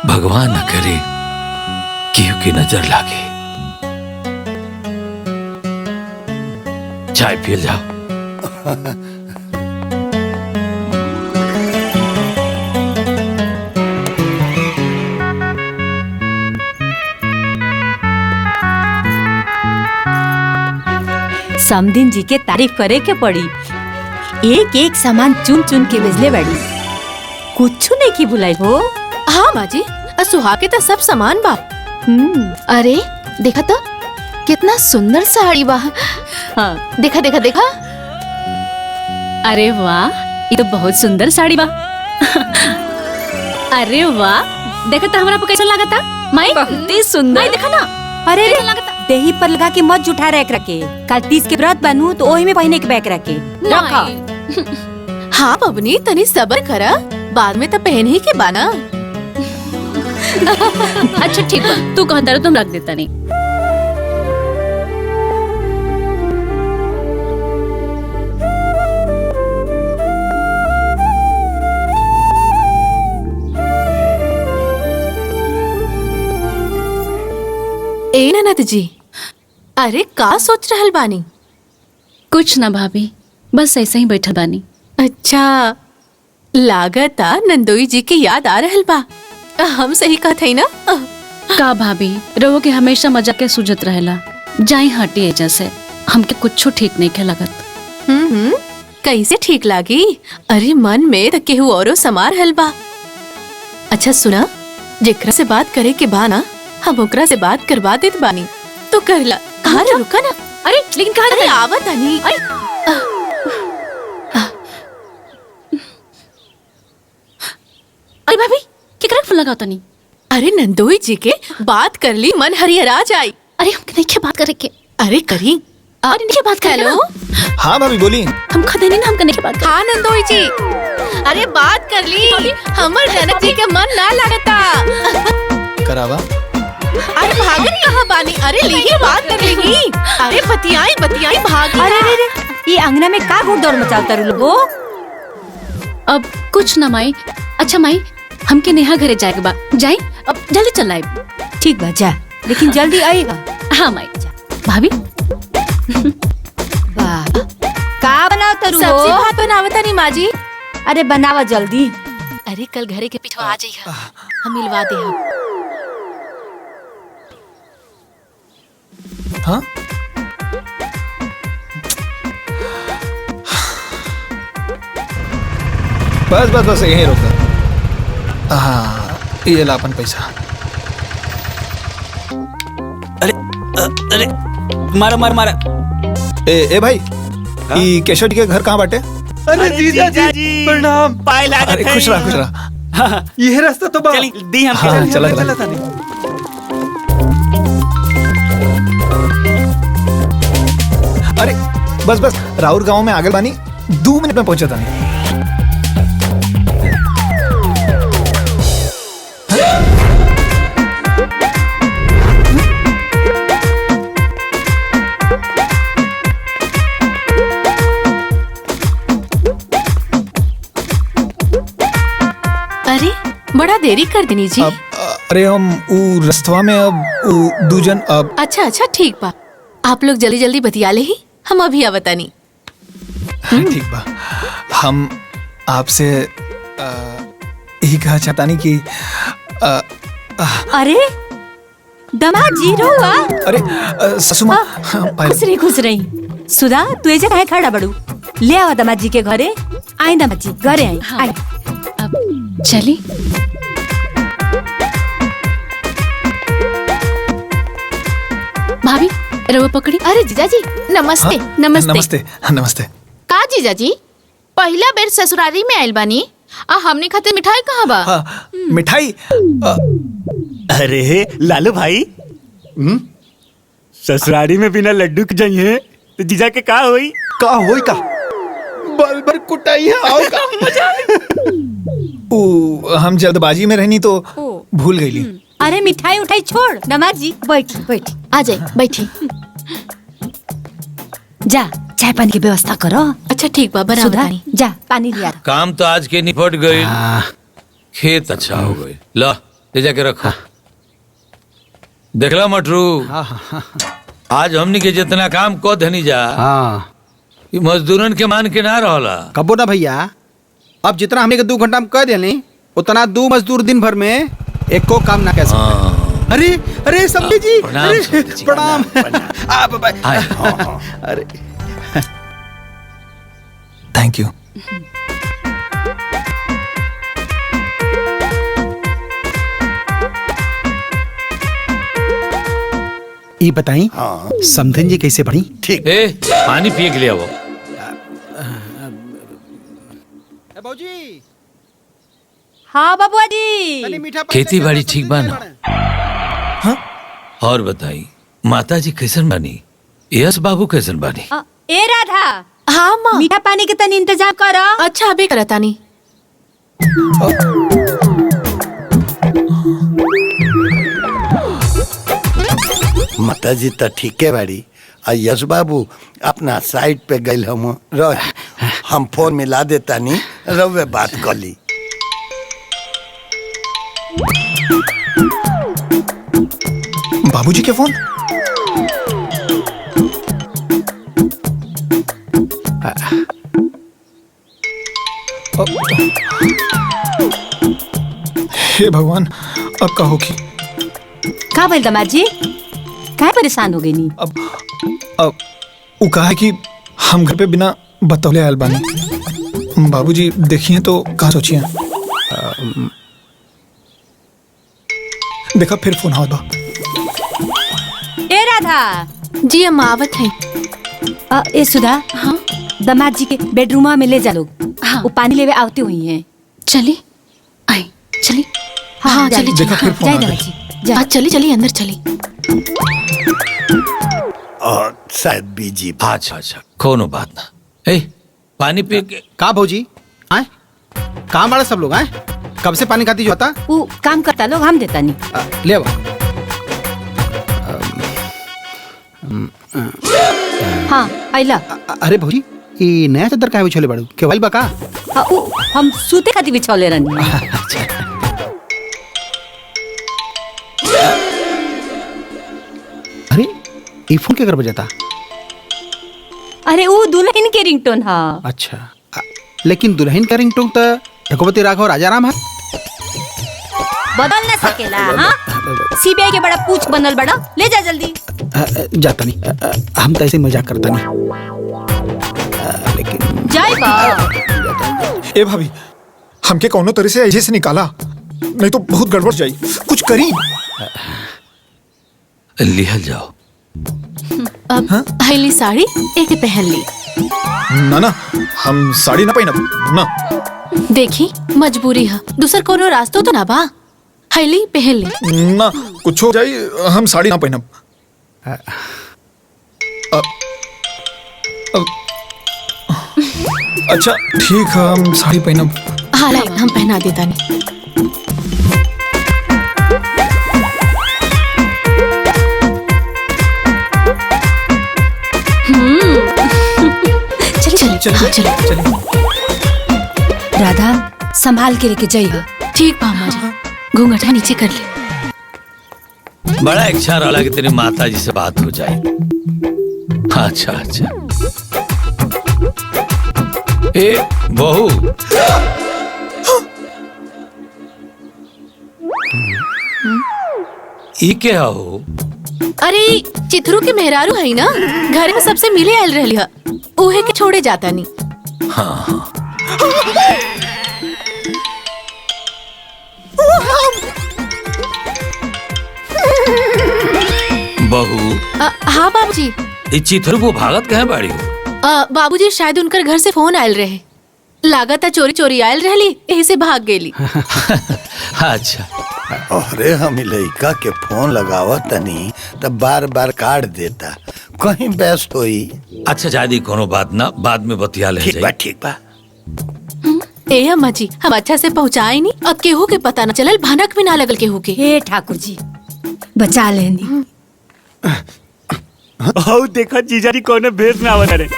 Speaker 4: भगवान न करे केहू की नजर लागे। चाय पियल जाओ।
Speaker 11: समदिन जी के तारीफ करे के पड़ी। एक एक सामान चुन चुन के भेजले बड़ी, कुछ नहीं की बुलाई हो।
Speaker 1: हाँ माँ जी, सुहाग के तो सब सामान बा। अरे देखा तो कितना सुंदर साड़ी बा।
Speaker 11: हाँ।
Speaker 1: देखा देखा देखा।
Speaker 11: अरे वाह, ये तो बहुत सुंदर साड़ी बा। अरे वाह, देखा तो हमारा कैसा लगा था? माई बहुत ही सुंदर। माई देखा ना। अरे देही पर लगा के मत जुठा रख रखे, कल 30 के व्रत बनू तो ओही में पहने के बैक रखे रखा।
Speaker 1: हाँ बबनी, तनी सबर करा, बाद में तो पहन ही के बाना।
Speaker 11: अच्छा ठीक है, तू कहता रहो, तुम रख देता नहीं।
Speaker 1: ए ननद जी, अरे का सोच रहल बानी?
Speaker 11: कुछ ना भाभी, बस ऐसे ही बैठा बानी।
Speaker 1: अच्छा, लागता नंदोई जी की याद आ रहल बा। हम सही कहत हई ना?
Speaker 11: का भाभी, रहो के हमेशा मजाक के सुझत रहेला। जाई हटी एजा से, हमके कुछ ठीक नहीं के लगत।
Speaker 1: कैसे ठीक लागी? अरे मन में तो केहू औरो समार रहल बा। अच्छा सुना, जेकरा से बात करे के बा ना, हम ओकरा से बात करवा देत बानी, तो कर ला। अरे रुका ना।
Speaker 11: अरे लेकिन कहा?
Speaker 1: अरे आवत आनी।
Speaker 11: अरे भाभी, केकरा फोन लगाता नहीं?
Speaker 1: अरे नंदोई जी के बात कर ली, मन हरिहरा जाए।
Speaker 11: अरे हम नहीं बात करे के।
Speaker 1: अरे करी।
Speaker 11: अरे नहीं बात कर।
Speaker 1: हेलो।
Speaker 6: हाँ भाभी बोली।
Speaker 11: हम खदे नहीं ना, हम करने की बात कर।
Speaker 1: हाँ नंदोई जी, अरे बात कर ली, हमर ननद जी के मन ना लगता।
Speaker 6: करावा।
Speaker 1: अरे भागन यहाँ बानी। अरे लीजिए बात कर लेगी। अरे बतियाई बतियाई भागी।
Speaker 11: अरे ये अंगना में का घुड़ दौड़ मचाता लोगो? अब कुछ ना माई। अच्छा माई, हमके नेहा घरे जाएगा बा, जाई अब जल्दी चल आए। ठीक बा जा, लेकिन जल्दी आएगा। हाँ माई जा। भाभी
Speaker 14: का बनाओ तरू?
Speaker 1: सब्जी भात बनावता नहीं माँ जी।
Speaker 14: अरे बनावा जल्दी।
Speaker 11: अरे कल घरे के पिछवा आ जाइए, हम मिलवा दे हम।
Speaker 6: हाँ बस बस बस यहीं रोक। हाँ ये लापन पैसा।
Speaker 9: अरे मारा मारा मारा।
Speaker 6: ए भाई ई केशव जी के घर कहाँ बाटे?
Speaker 12: अरे जीजा जी प्रणाम।
Speaker 10: पाए लागत
Speaker 6: अरे
Speaker 10: है।
Speaker 6: खुश रहा खुश रहा।
Speaker 12: ये रास्ता तो
Speaker 10: चली दी हम
Speaker 6: हाँ चला चला। अरे बस बस राउर गांव में आगे बानी 2 मिनट में पहुंचा था। नहीं
Speaker 1: अरे बड़ा देरी कर देनी जी।
Speaker 6: अरे हम ऊ रस्तवा में अब ऊ दूजन अब।
Speaker 1: अच्छा अच्छा ठीक बा, आप लोग जल्दी जल्दी बतिया ले ही, हम अभी आवतानी।
Speaker 6: ठीक बा। हम आपसे यही कहा चाहता नहीं कि
Speaker 11: अरे दमाद जी रोवा।
Speaker 6: अरे ससुमा
Speaker 11: खुश रही। सुधा तू ऐसे काहे खड़ा बड़ू? ले आवा दमाद जी के घरे। आई दमाद जी घरे आई। आई
Speaker 2: अब चली।
Speaker 1: भाभी रवा पकड़ी।
Speaker 14: अरे जीजाजी नमस्ते।
Speaker 6: हाँ?
Speaker 14: नमस्ते
Speaker 6: नमस्ते नमस्ते।
Speaker 14: का जीजाजी पहला बेर ससुरारी में आइल बानी आ हमने खातिर मिठाई कहाँ बा?
Speaker 6: हाँ, मिठाई
Speaker 10: अरे लालू भाई ससुरारी में बिना लड्डू के जाइए तो जीजा के का होई?
Speaker 12: का होई का बाल भर कुटाई है आओ का मजा।
Speaker 6: हम जल्दबाजी में रहनी तो भूल गई ली।
Speaker 11: अरे मिठाई उठाई छोड़, दमाद जी बैठ बैठ।
Speaker 14: आ जाए बैठी।
Speaker 11: जा चाय पानी की व्यवस्था करो।
Speaker 1: अच्छा ठीक बा, बना
Speaker 11: सुधा
Speaker 1: बतानी।
Speaker 11: जा पानी लिया।
Speaker 4: काम तो आज के निपट गई, खेत अच्छा हो गई। ला ले जाके रखो। देखला मटरू, आज हमनी के जितना काम को धनी जा ये मजदूरन के मान के ना रहला।
Speaker 9: कबो ना भैया, अब जितना हमने के 2 घंटा में कर देली उतना 2 मजदूर दिन भर में एको काम ना कर सकते। अरे अरे समझी जी,
Speaker 4: प्रणाम
Speaker 9: अरे
Speaker 4: समधी जी,
Speaker 9: प्रणाम।
Speaker 4: आए।
Speaker 9: अरे
Speaker 6: थैंक यू।
Speaker 9: ये बताई समधन जी कैसे बढ़ी?
Speaker 7: ठीक।
Speaker 4: ए पानी पिए के लिए आओ।
Speaker 9: बाबूजी।
Speaker 11: हाँ बाबुआ जी।
Speaker 4: खेती बाड़ी ठीक बा ना? हाँ? और बताई माता जी कैसन बानी? यस बाबू कैसन बानी?
Speaker 11: ए राधा।
Speaker 1: हाँ माँ।
Speaker 11: मीठा पानी के तनी इंतजाम करो।
Speaker 1: अच्छा अभी करतानी।
Speaker 7: माता जी तो ठीक है बाड़ी। यश बाबू अपना साइड पे गए हम फोन मिला देता नहीं रवे बात कर ली।
Speaker 6: बाबूजी के फोन। हे भगवान अब का होगी?
Speaker 11: का बोल दमाद जी, काहे परेशान हो गई नी?
Speaker 6: अब वो कहा है कि हम घर पे बिना बतौले आयल बानी। बाबूजी देखिए तो कहा सोचिए। देखा फिर फोन आवत बा।
Speaker 11: ए राधा
Speaker 1: जी हम आवत हैं।
Speaker 11: ए सुधा। हाँ दमाद जी के बेडरूमा में ले जा लोग। हाँ वो पानी लेवे आवते हुई हैं।
Speaker 1: चली आई चली। हाँ चली
Speaker 6: देखा फिर फोन आ गया।
Speaker 1: जा चली चली अंदर चली।
Speaker 7: और शायद बीजी।
Speaker 4: अच्छा अच्छा कोनो बात ना। ए पानी पी के
Speaker 9: का भौजी आए? काम वाला सब लोग आए? कब से पानी खाती जो आता?
Speaker 11: वो काम करता लोग, हम देता नहीं।
Speaker 9: ले आओ।
Speaker 11: हाँ आइला।
Speaker 9: अरे भौजी ये नया चादर काहे बिछौले बाड़ू? केवल बका?
Speaker 11: हम सूते खातिर बिछौले रहनी।
Speaker 9: अरे ये फोन क्या कर बजाता?
Speaker 11: अरे वो दुल्हन के रिंगटोन। हाँ
Speaker 9: अच्छा लेकिन दुल्हन का रिंगटोन तो रघुपति राघव राजा राम है।
Speaker 11: बदल न सकेला। हाँ सीबीआई के बड़ा पूछ बनल बड़ा, ले जा जल्दी।
Speaker 9: जाता नहीं, हम तो ऐसे मजाक करता नहीं, लेकिन
Speaker 11: जाए बा।
Speaker 6: ए भाभी, हमके कौनो तरह से ऐसे से निकाला, नहीं तो बहुत गड़बड़ जाई। कुछ करी।
Speaker 4: लिहल जाओ।
Speaker 1: अब पहली साड़ी एक पहन ली।
Speaker 6: ना ना, हम साड़ी ना पहनब ना।
Speaker 1: देखी मजबूरी है, दूसर कोनो रास्ता तो ना बा। हैली पहन ली।
Speaker 6: ना कुछ हो जाई, हम साड़ी ना पहनब। अच्छा ठीक है, हम साड़ी पहनब।
Speaker 1: हाँ हम पहना देता नहीं।
Speaker 6: चलिए।
Speaker 11: राधा संभाल के लेके जाइए।
Speaker 1: ठीक बा माँ जी, घूंघटा नीचे कर ले।
Speaker 4: बड़ा इच्छा रहा कि तेरी माता जी से बात हो जाए। अच्छा अच्छा। ए बहू, ई क्या हो?
Speaker 1: अरे चिथरू के मेहरारू है ना, घर में सबसे मिले आयल रही है, उहे के छोड़े जाता नहीं।
Speaker 4: हाँ हाँ। बहू।
Speaker 1: हाँ बाबूजी।
Speaker 4: ई चिथरू को भागत कहाँ बाड़ी हो?
Speaker 1: बाबूजी शायद उनकर घर से फोन आयल रहे, लागत है चोरी चोरी आयल रहली, यही से भाग गेली।
Speaker 4: अच्छा।
Speaker 7: अरे हम लड़का के फोन लगावा तनी तब बार बार काट देता, कहीं व्यस्त होई।
Speaker 4: अच्छा जादी कोनो बात ना, बाद में बतिया ले।
Speaker 7: ठीक बा ठीक बा।
Speaker 1: ए अम्मा जी, हम अच्छा से पहुँचाए नहीं, अब केहू के पता न चलल, भनक भी ना लगल केहू के।
Speaker 11: हे ठाकुर जी बचा लेनी।
Speaker 10: ओ देखो जीजा जी कौन भेष में आवत रे।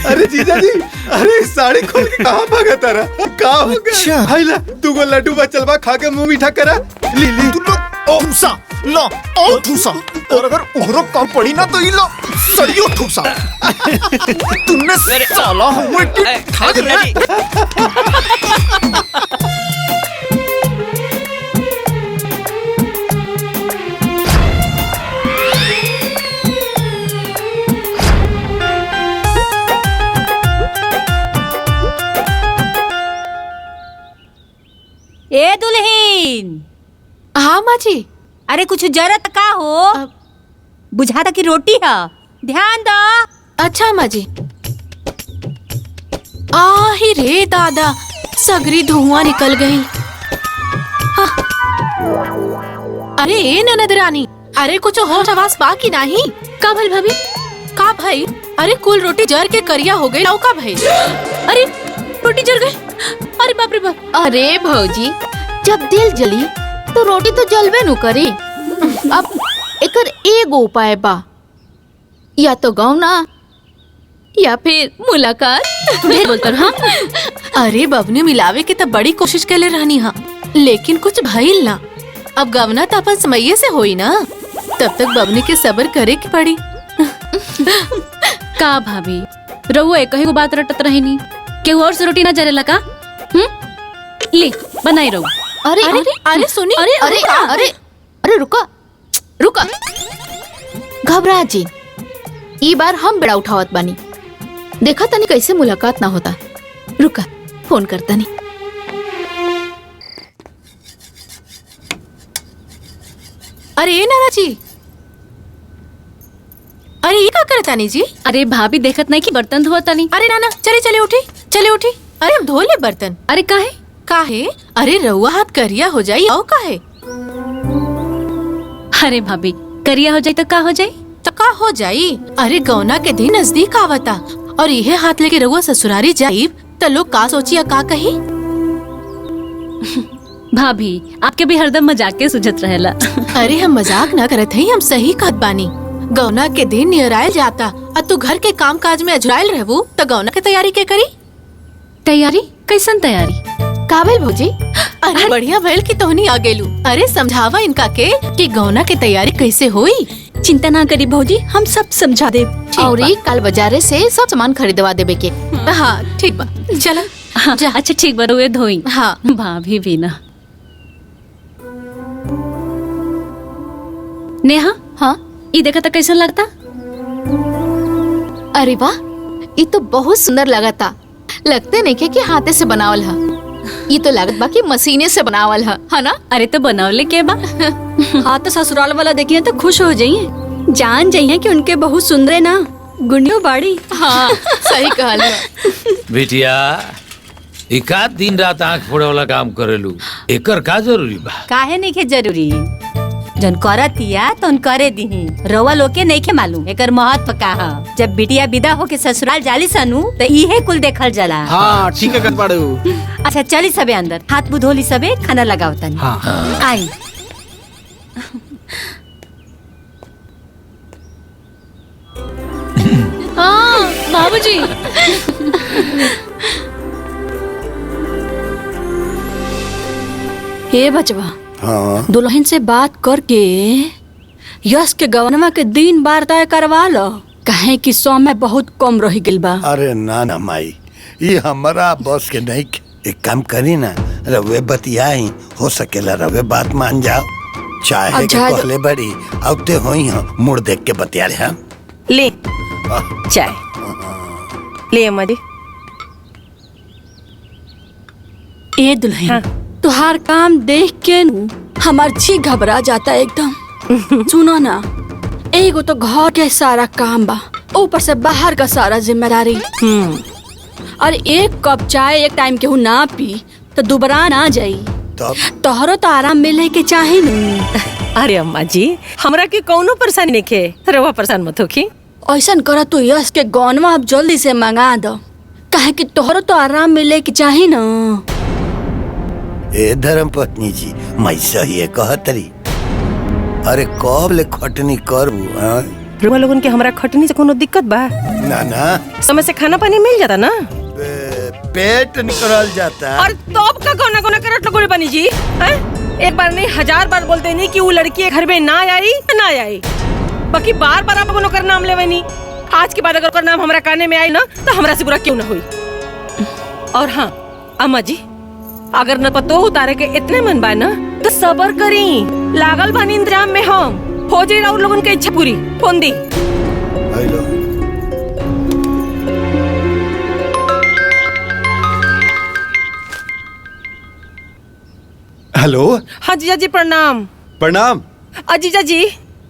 Speaker 12: अरे जीजा जी, अरे साड़ी खोल के कहाँ भागा तारा? कहाँ हो गया?
Speaker 6: अच्छा।
Speaker 12: हाय ला, तू को लड्डू बचल बा, खा के मुंह मीठा करा। ली ली
Speaker 6: तू लो ठूसा, लो और ठूसा, और अगर उहरो कम पड़ी ना तो ये लो सरियो ठूसा। तुमने साला हुए कि ठग रहे।
Speaker 11: ए दुल्हीन।
Speaker 1: हाँ माँ जी।
Speaker 11: अरे कुछ जरूरत का हो? बुझाता की रोटी है, ध्यान दो।
Speaker 1: अच्छा माँ जी। आही रे दादा, सगरी धुआं निकल गई। हाँ। अरे ए ननद रानी, अरे कुछ होश आवाज बाकी नहीं? का भल भाभी? का भाई? अरे कुल रोटी जर के करिया हो गई, का भाई? अरे रोटी जल गई, अरे बाप रे बाप।
Speaker 14: अरे भौजी, जब दिल जली तो रोटी तो जलबे नु करे। अब एकर एगो उपाय बा, या तो गौना या फिर मुलाकात।
Speaker 1: बोलतर हाँ। अरे बबनी मिलावे के तब बड़ी कोशिश कर ले रहनी हाँ, लेकिन कुछ भइल ना। अब गवना तो अपन समये से होई ना, तब तक बबनी के सब्र करे की पड़ी।
Speaker 11: का भाभी रहुआ एक ही को बात रटत रही नी, केहू और से रोटी ना जरेला का? ले बनाई रहू।
Speaker 14: अरे
Speaker 1: अरे अरे सुनी,
Speaker 14: अरे अरे अरे अरे रुका रुका, घबरा जी, ई बार हम बड़ा उठावत बानी, देखा तनी कैसे मुलाकात ना होता। रुका फोन करता नहीं।
Speaker 1: अरे नाना जी, अरे ये क्या करता नहीं जी?
Speaker 11: अरे भाभी देखत नहीं कि बर्तन धोता नहीं।
Speaker 1: अरे नाना चले चले उठी, चले उठी। अरे हम धो ले बर्तन।
Speaker 11: अरे काहे?
Speaker 1: काहे? अरे रउआ हाथ करिया हो जाई और काहे?
Speaker 11: अरे भाभी करिया हो जाई तो का हो जाई?
Speaker 1: तो का हो जाई? अरे गौना के दिन नजदीक आवता और यह हाथ लेके रउआ ससुरारी जाइब तो लोग का सोचिया का कही?
Speaker 11: भाभी आपके भी हरदम मजाक के सुझत रहेला।
Speaker 1: अरे हम मजाक ना करत हई, हम सही कहत बानी। गौना के दिन नियरायल जाता और तू घर के काम काज में अजुरायल रहबू तो गौना के तैयारी के करी?
Speaker 11: तैयारी? कैसन तैयारी?
Speaker 14: काबिल भौजी?
Speaker 1: अरे बढ़िया भइल कि तोहनी आ गेलू। अरे समझावा इनका के कि गौना के तैयारी कैसे होई।
Speaker 2: चिंता ना करी भौजी, हम सब समझा दे।
Speaker 14: और कल बाजारे से सब सामान खरीदवा देबे के।
Speaker 1: हाँ ठीक बा, चला।
Speaker 11: हाँ, अच्छा ठीक बा, रुए धोई।
Speaker 1: हाँ
Speaker 11: भाभी भी ना। नेहा,
Speaker 14: हाँ
Speaker 11: ये देखा था कैसा लगता?
Speaker 14: अरे वाह, ये तो बहुत सुंदर लगा था। लगते नहीं कि हाथे से बनावल है। ये तो लागत बा कि मशीने से बनावल है ना?
Speaker 11: अरे तो बनावले के बा।
Speaker 2: हाँ तो ससुराल वाला देखिए तो खुश हो जाइए, जान जाइए कि उनके बहुत सुंदर है ना, गुंडियों बाड़ी।
Speaker 14: हाँ सही कहल।
Speaker 4: बिटिया एकाध दिन रात आँख फोड़े वाला काम करेलू, एकर का जरूरी बा?
Speaker 15: काहे नहीं के जरूरी, जन करतिया तो करे दीही। रवा लोग के नहीं के मालूम एकर महत्व का है। जब बिटिया विदा होके ससुराल जाली सनु तो इहे कुल देखल जाला।
Speaker 9: हाँ ठीक है गड़बड़ू।
Speaker 15: अच्छा चली सबे अंदर, हाथ मुंह धोली सबे, खाना लगाओ तनी।
Speaker 9: हाँ।
Speaker 15: आई
Speaker 11: हाँ बाबूजी।
Speaker 2: हे बचवा,
Speaker 7: हाँ
Speaker 2: दुल्हन से बात करके यश के गवनमा के दिन बार तय करवा लो, कहे कि समय बहुत कम रह गइल बा।
Speaker 7: अरे ना ना माई, ये हमारा बॉस के नहीं। एक काम करी ना, रवे बतियाई, हो सकेला रवे बात मान जाओ। चाहे के
Speaker 2: अच्छा,
Speaker 7: पहले बड़ी औते होई हो, मुड़ देख के बतिया रहे हम।
Speaker 8: ले चाय ले अम्मा जी।
Speaker 2: ए दुल्हन, तुहार काम देख के हमार जी घबरा जाता एकदम। सुनो ना, एगो तो घर के सारा काम बा, ऊपर से बाहर का सारा जिम्मेदारी। और एक कप चाय एक टाइम केहू ना पी तो दुबरा ना जाई। तोहरो तो आराम मिले के चाहे न।
Speaker 8: अरे अम्मा जी, हमरा के कौनो परेशानी नहीं खे, रवा परेशान मत होखी।
Speaker 2: ऐसा करा तो यश के गौनवा अब जल्दी से मंगा दो, कहे कि तोहरो तो आराम मिले के चाहे न।
Speaker 7: ए धर्म पत्नी जी, मैं सही कहतरी। अरे कब ले खटनी करबू?
Speaker 8: रवा लोगन के हमरा खटनी से कोनो दिक्कत बा?
Speaker 7: ना ना,
Speaker 8: समय से खाना पानी मिल जाता ना,
Speaker 7: पेट निकल जाता।
Speaker 8: और तब का कोना कोना करत लगोरे बनी जी हैं? एक बार नहीं 1000 बार बोलते नहीं कि वो लड़की घर में ना आई ना आई, बाकी बार बार आप कोनो कर नाम लेवे नहीं। आज के बाद अगर कर नाम हमरा काने में आई ना तो हमरा से बुरा क्यों ना हुई। और हाँ अम्मा जी, अगर न पतो उतारे के इतने मन बा ना तो सबर करी, लागल बानी इंतजाम में हम, हो जाए और लोगन के इच्छा पूरी। फोन दी।
Speaker 12: हेलो।
Speaker 8: हाँ जीजा जी प्रणाम।
Speaker 12: प्रणाम।
Speaker 8: अजीजा जी,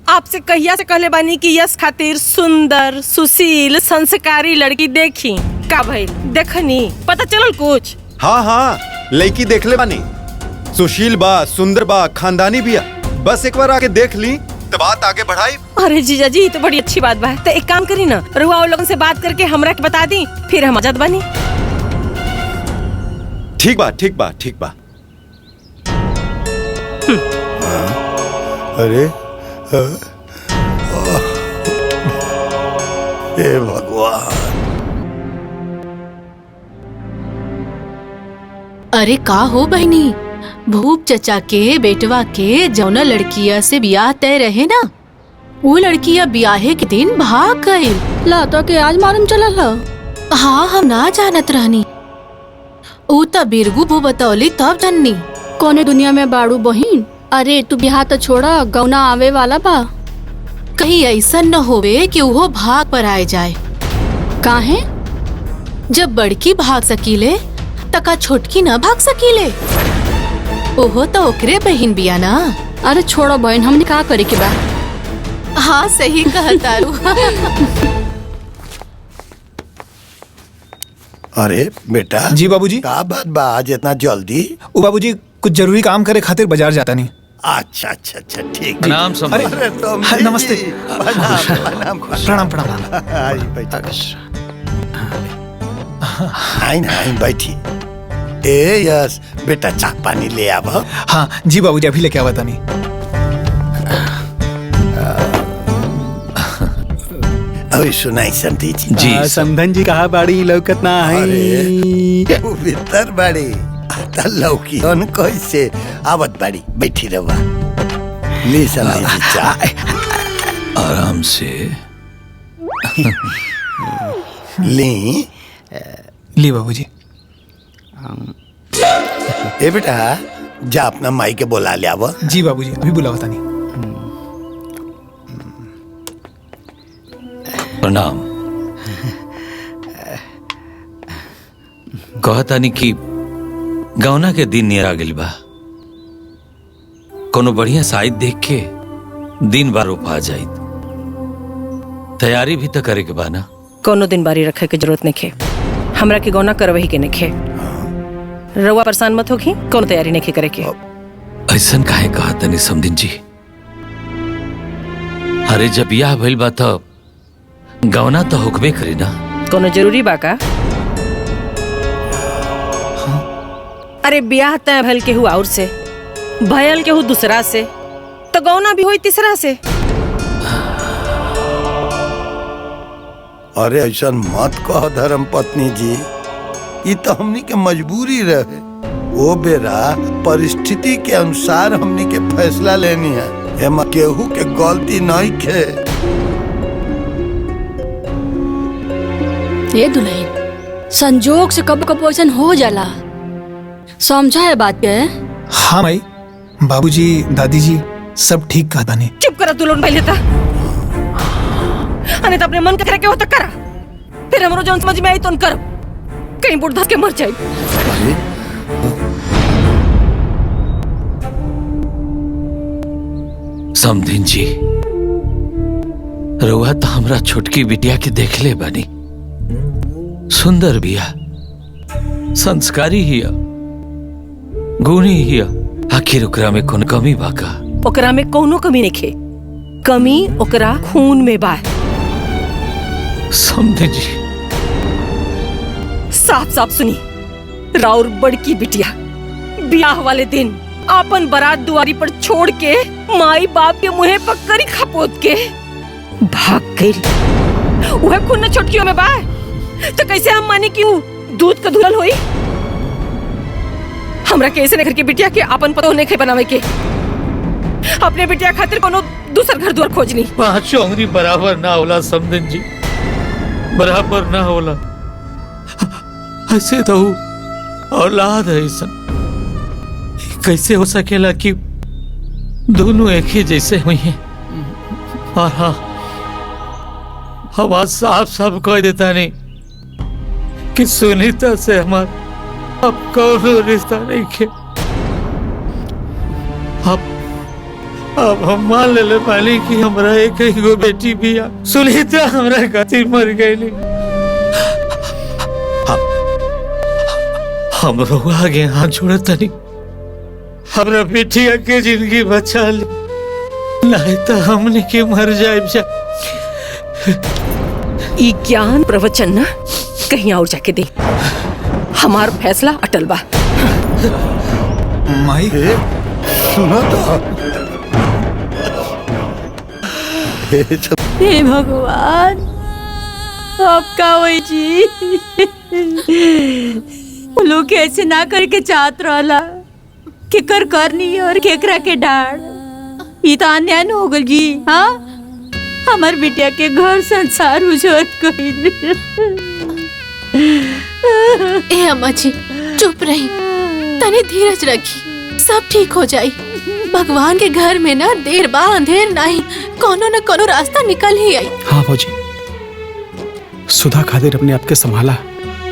Speaker 8: आपसे कहिया से कहले बानी कि यश खातिर सुंदर सुशील संस्कारी लड़की देखी, का भइल देखनी? पता चलल कुछ?
Speaker 12: हाँ हाँ, लड़की देख ले बानी, सुशील बा, सुंदर बा, खानदानी भी है। बस एक बार आके देख ली तो बात आगे बढ़ाई।
Speaker 8: अरे जीजा जी, तो बड़ी अच्छी बात बा। तो एक काम करी ना, रुआ और लोगों से बात करके हमरा के बता दी, फिर हम आजाद बानी।
Speaker 12: ठीक बा ठीक बा ठीक बा।
Speaker 7: अरे हे भगवान।
Speaker 1: अरे का हो बहनी, भूप चचा के बेटवा के जौना लड़किया से ब्याह तय रहे ना, वो लड़किया ब्याहे के दिन भाग गई।
Speaker 2: ला तो के आज मालूम चलल।
Speaker 1: हाँ हम ना जानत रहनी, ऊ त बिरगू बो बतौली तब जननी।
Speaker 2: कोने दुनिया में बाड़ू बहिन? अरे तू बिहार तो छोड़ा, गौना आवे वाला बा।
Speaker 1: कहीं ऐसा न होवे कि वो भाग पर आए जाए।
Speaker 2: काहे?
Speaker 1: जब बड़की भाग सकीले तका छोटकी न भाग सकीले। ओहो तो ओकरे बहन बिया ना।
Speaker 2: अरे छोड़ो बहन, हमने का करे के बा।
Speaker 1: हाँ सही कहतारू।
Speaker 7: अरे बेटा।
Speaker 3: जी बाबूजी।
Speaker 7: का बात बा आज इतना जल्दी?
Speaker 3: ओ बाबूजी, कुछ जरूरी काम करे खातिर बाजार जाता नहीं।
Speaker 7: अच्छा अच्छा अच्छा ठीक।
Speaker 4: प्रणाम
Speaker 3: अरे नमस्ते।
Speaker 7: प्रणाम
Speaker 3: प्रणाम।
Speaker 7: आई ना आई बैठी। ए यस बेटा, चाय पानी ले आव।
Speaker 3: हाँ जी बाबूजी, अभी लेके आवा तानी।
Speaker 7: अभी सुनाई समधी जी।
Speaker 10: समधन जी कहा बाड़ी लौकत ना है।
Speaker 7: भीतर बाड़ी लौकी अन कैसे आवत बाड़ी, बैठी रवा। ली समधी जी चाय।
Speaker 4: आराम से
Speaker 7: ली
Speaker 9: ली बाबूजी।
Speaker 7: ए बेटा जा अपना माई के बोला ले आवा।
Speaker 9: जी बाबूजी अभी बुलावा तानी।
Speaker 4: प्रणाम। कहतानी कि गौना के दिन नियर आ गइल बा, कोनो बढ़िया साइड देख के दिन बार रोपा जाइत। तैयारी भी तो करे के बा ना।
Speaker 8: कोनो दिन बारी रखे के जरूरत नहीं खे, हमरा के गौना करवही के नहीं खे। रउआ परेशान मत होखी, कोनो तैयारी नहीं करे के।
Speaker 4: ऐसन काहे कहा तनी समदिन जी? अरे जब बियाह भइल बा तो गौना तो होकबे करी ना।
Speaker 8: कोनो जरूरी बा का? अरे ब्याह तय भइल केहू और से, भयल केहू दूसरा से, तो गौना भी होई तीसरा से।
Speaker 7: अरे ऐसा मत कह धर्म पत्नी जी, ये तो हमनी के मजबूरी रहे। वो बेरा परिस्थिति के अनुसार हमनी के फैसला लेनी है, एमा केहू के गलती नहीं खे।
Speaker 2: ये दुल्हन संजोग से कब कब ऐसा हो जाला, समझा है बात के?
Speaker 9: हाँ भाई, बाबूजी दादी जी सब ठीक कहा तानी।
Speaker 8: चुप करा तू लोग पहले था, अने तो अपने मन के करे के हो तो करा, फिर हमरो जौन समझ में आई तो करो, कहीं बुढ़ धस के मर जाए।
Speaker 4: समधिन जी, रउआ तो हमरा छोटकी बिटिया के देख ले बानी, सुंदर बिया, संस्कारी हिया, गुणी हिया। आखिर ओकरा में कौन कमी बा का?
Speaker 8: ओकरा में कोनो कमी नहीं खे, कमी ओकरा खून में बा।
Speaker 4: समधिन जी
Speaker 8: साफ साफ सुनी, राउर बड़की बिटिया ब्याह वाले दिन आपन बारात दुआरी पर छोड़ के माई बाप के मुंहे पर करी खपोत के भाग गई। वह खून न छोटकियों में बा, तो कैसे हम मानी कि दूध का दुल्हन हुई? हमरा कैसे लेकर के बिटिया के आपन पतो नहीं खे बनावे के, अपने बिटिया खातिर कोनो दूसर घर द्वार खोजनी।
Speaker 4: 5 उंगली बराबर ना होला समधिन जी, बराबर ना होला। ऐसे तो औलाद है ऐसा, कैसे हो सकेला कि दोनों एक ही जैसे हुई हैं? और हाँ, हम आज साफ साफ कह देता नहीं कि सुनीता से हमारा अब कौनो रिश्ता नहीं खे। अब हम मान ले पाली कि हमरा एक ही गो बेटी भी है, सुनीता हमरा खातिर मर गई। हम लोग आगे हाथ जोड़ता नहीं, हमरा बेटिया के जिंदगी बचा ले, नहीं तो हमने के मर जाए।
Speaker 8: ई ज्ञान प्रवचन ना कहीं और जाके दे, हमार फैसला अटल बा।
Speaker 9: माई
Speaker 7: सुना तो।
Speaker 2: हे भगवान, आपका वही जी लोग कैसे ना करके चाहत रहला, केकर करनी और केकरा के डाढ़। ई तो अन्याय हो गल जी। हाँ, हमार बिटिया के घर संसार उजड़ गइल।
Speaker 1: ए अम्मा जी चुप रही, तनी धीरज रखी, सब ठीक हो जाई। भगवान के घर में ना देर बा अंधेर नहीं, कोनो न कोनो रास्ता निकल ही आई।
Speaker 9: हाँ भौजी, सुधा खातिर अपने आप के संभाला।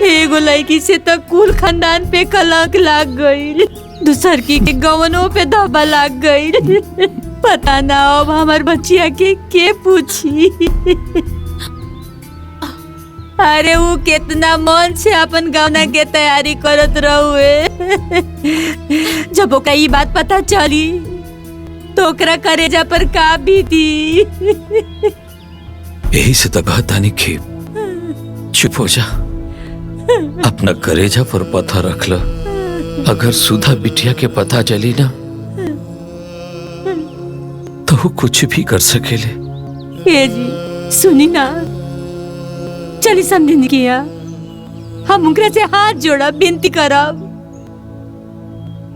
Speaker 2: एगो लड़की से तो कुल खानदान पे कलंक लाग गई, दूसर की के गवनों पे धब्बा लाग गई। पता ना अब हमार बच्चिया के पूछी। अरे वो कितना मन से अपन गवना के तैयारी करत रहुए, जब ओका ई बात पता चली तो ओकरा करेजा पर का बीती।
Speaker 4: यही से तो कहता नहीं कि चुप हो जा, अपना करेजा पर पत्थर रख लो। अगर सुधा बिटिया के पता चली ना तो वो कुछ भी कर सकेले।
Speaker 2: ए जी सुनी ना, चली समझिन किया, हम उनकरा से हाथ जोड़ा विनती करब,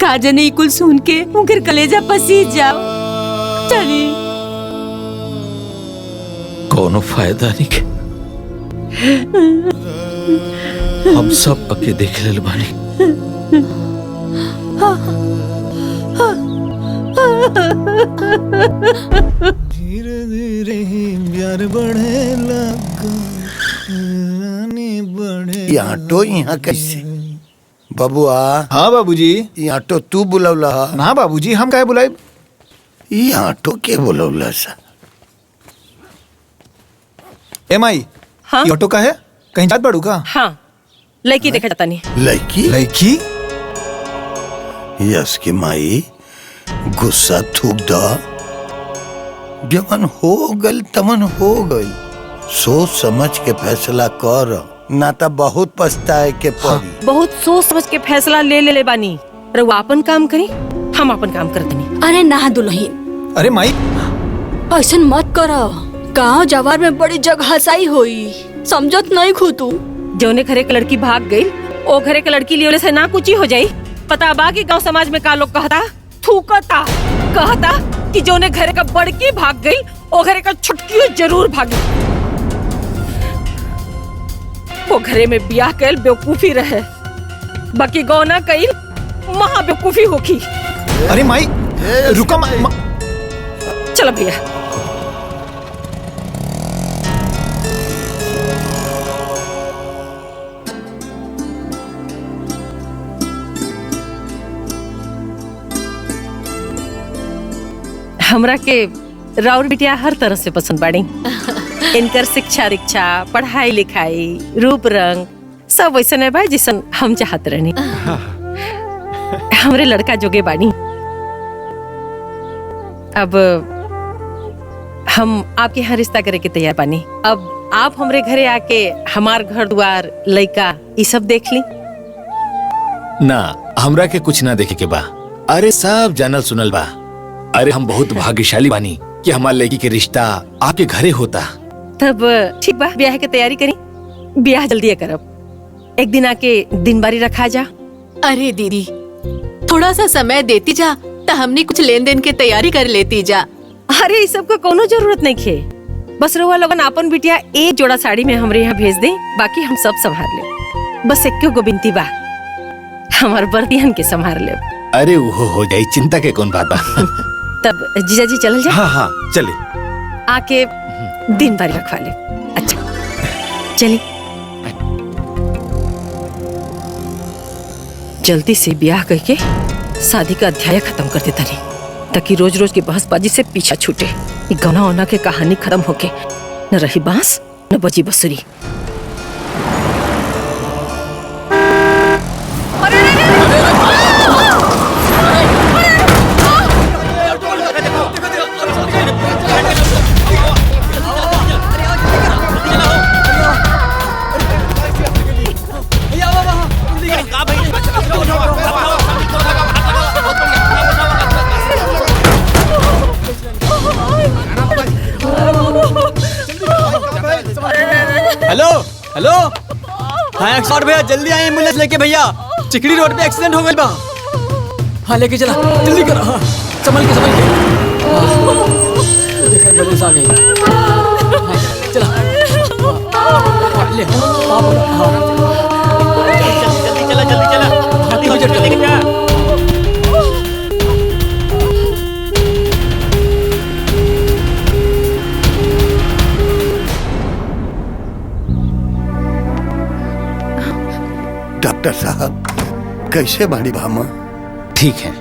Speaker 2: काजने कुल सुन के उनकर कलेजा पसीज जाओ। चली
Speaker 4: कोनो फायदा नहीं के हम सब पक्के देख ले बानी।
Speaker 6: धीरे धीरे प्यार बढ़े लगा, बढ़े।
Speaker 7: ये ऑटो यहाँ कैसे? बबुआ।
Speaker 9: हाँ बाबूजी।
Speaker 7: ये ऑटो तू बुलौला?
Speaker 9: ना बाबूजी, हम काहे बुलाए?
Speaker 7: ये ऑटो के बुलौला सा?
Speaker 9: एम आई।
Speaker 8: हाँ?
Speaker 9: ये ऑटो का है? कहीं जात बाड़ू का?
Speaker 8: हाँ, लड़की देखा जाता नहीं।
Speaker 7: लड़की?
Speaker 9: लड़की?
Speaker 7: यस की माई गुस्सा थूक दा। जमन हो गल तमन हो गल, सोच समझ के फैसला कर, ना तो बहुत पछताए के पड़ी।
Speaker 8: बहुत सोच समझ के फैसला ले बानी। रउआ अपन काम करी, हम अपन काम कर देनी।
Speaker 2: अरे ना दुल्हन,
Speaker 9: अरे माई
Speaker 2: ऐसा मत करो। गाँव जवार में बड़ी जगह हसाई होई, समझत नहीं खू तू।
Speaker 8: जौने घरे के लड़की भाग गई, ओ घरे के लड़की लियोले से ना कुछ ही हो जाई। पता बा कि गांव समाज में का लोग कहता, थूकता कहता कि जौने घरे का बड़की भाग गई, ओ घरे का छुटकी जरूर भागी। वो घरे में ब्याह कैल बेवकूफी रहे, बाकी गाँव ना कई महा बेवकूफी होखी।
Speaker 9: अरे माई रुका।
Speaker 8: चलो भैया। हमरा के राउर बिटिया हर तरह से पसंद बाड़ी। इनकर शिक्षा दीक्षा, पढ़ाई लिखाई, रूप रंग सब वैसे भाई जिसन हम चाहत रहनी। हमरे लड़का जोगे बाड़ी। अब हम आपके यहाँ रिश्ता करे के तैयार बानी। अब आप हमरे घरे आके हमार घर द्वार लइका ये सब देख ली।
Speaker 3: ना हमरा के कुछ ना देखे के बा। अरे सब जानल सुनल बा। अरे हम बहुत भाग्यशाली बानी कि हमार लड़की के रिश्ता आपके घरे होता।
Speaker 8: तब ठीक बा, ब्याह की तैयारी करी। ब्याह जल्दी करब। एक दिन आके दिन बारी रखा जा।
Speaker 1: अरे दीदी, थोड़ा सा समय देती जा तो हमने कुछ लेन देन की तैयारी कर लेती जा।
Speaker 8: अरे इस सब का कोनो जरूरत नहीं खे। बस रउआ लोगन अपन बिटिया एक जोड़ा साड़ी में हमरे यहाँ भेज दे, बाकी हम सब संभाल ले। बस एक गो बिनती बा, हमार बर्तियन के संभाल ले।
Speaker 3: अरे वो हो जाई, चिंता के कौन बात बा।
Speaker 8: तब जीजा जी चल जा।
Speaker 12: हाँ हाँ चले।
Speaker 8: आके दिन भर रखवा ले। अच्छा चली। जल्दी से ब्याह करके शादी का अध्याय खत्म कर देता रही, ताकि रोज रोज की बहसबाजी से पीछा छूटे। गौना ओना के कहानी खत्म होके न रही बांस न बजी बसुरी।
Speaker 13: हेलो हेलो, हाँ 108 भैया, जल्दी आए एम्बुलेंस लेके भैया। चिकड़ी रोड पे एक्सीडेंट हो गई बा। हाँ लेके चला, जल्दी करो। हाँ संभल के संभल के। देखा एम्बुलेंस आ गई। हाँ, चला। हाँ, ले हाँ बोलो। हाँ जल्दी चला। हाथी हो जा।
Speaker 7: डॉक्टर साहब कैसे बाड़ी भामा?
Speaker 3: ठीक है,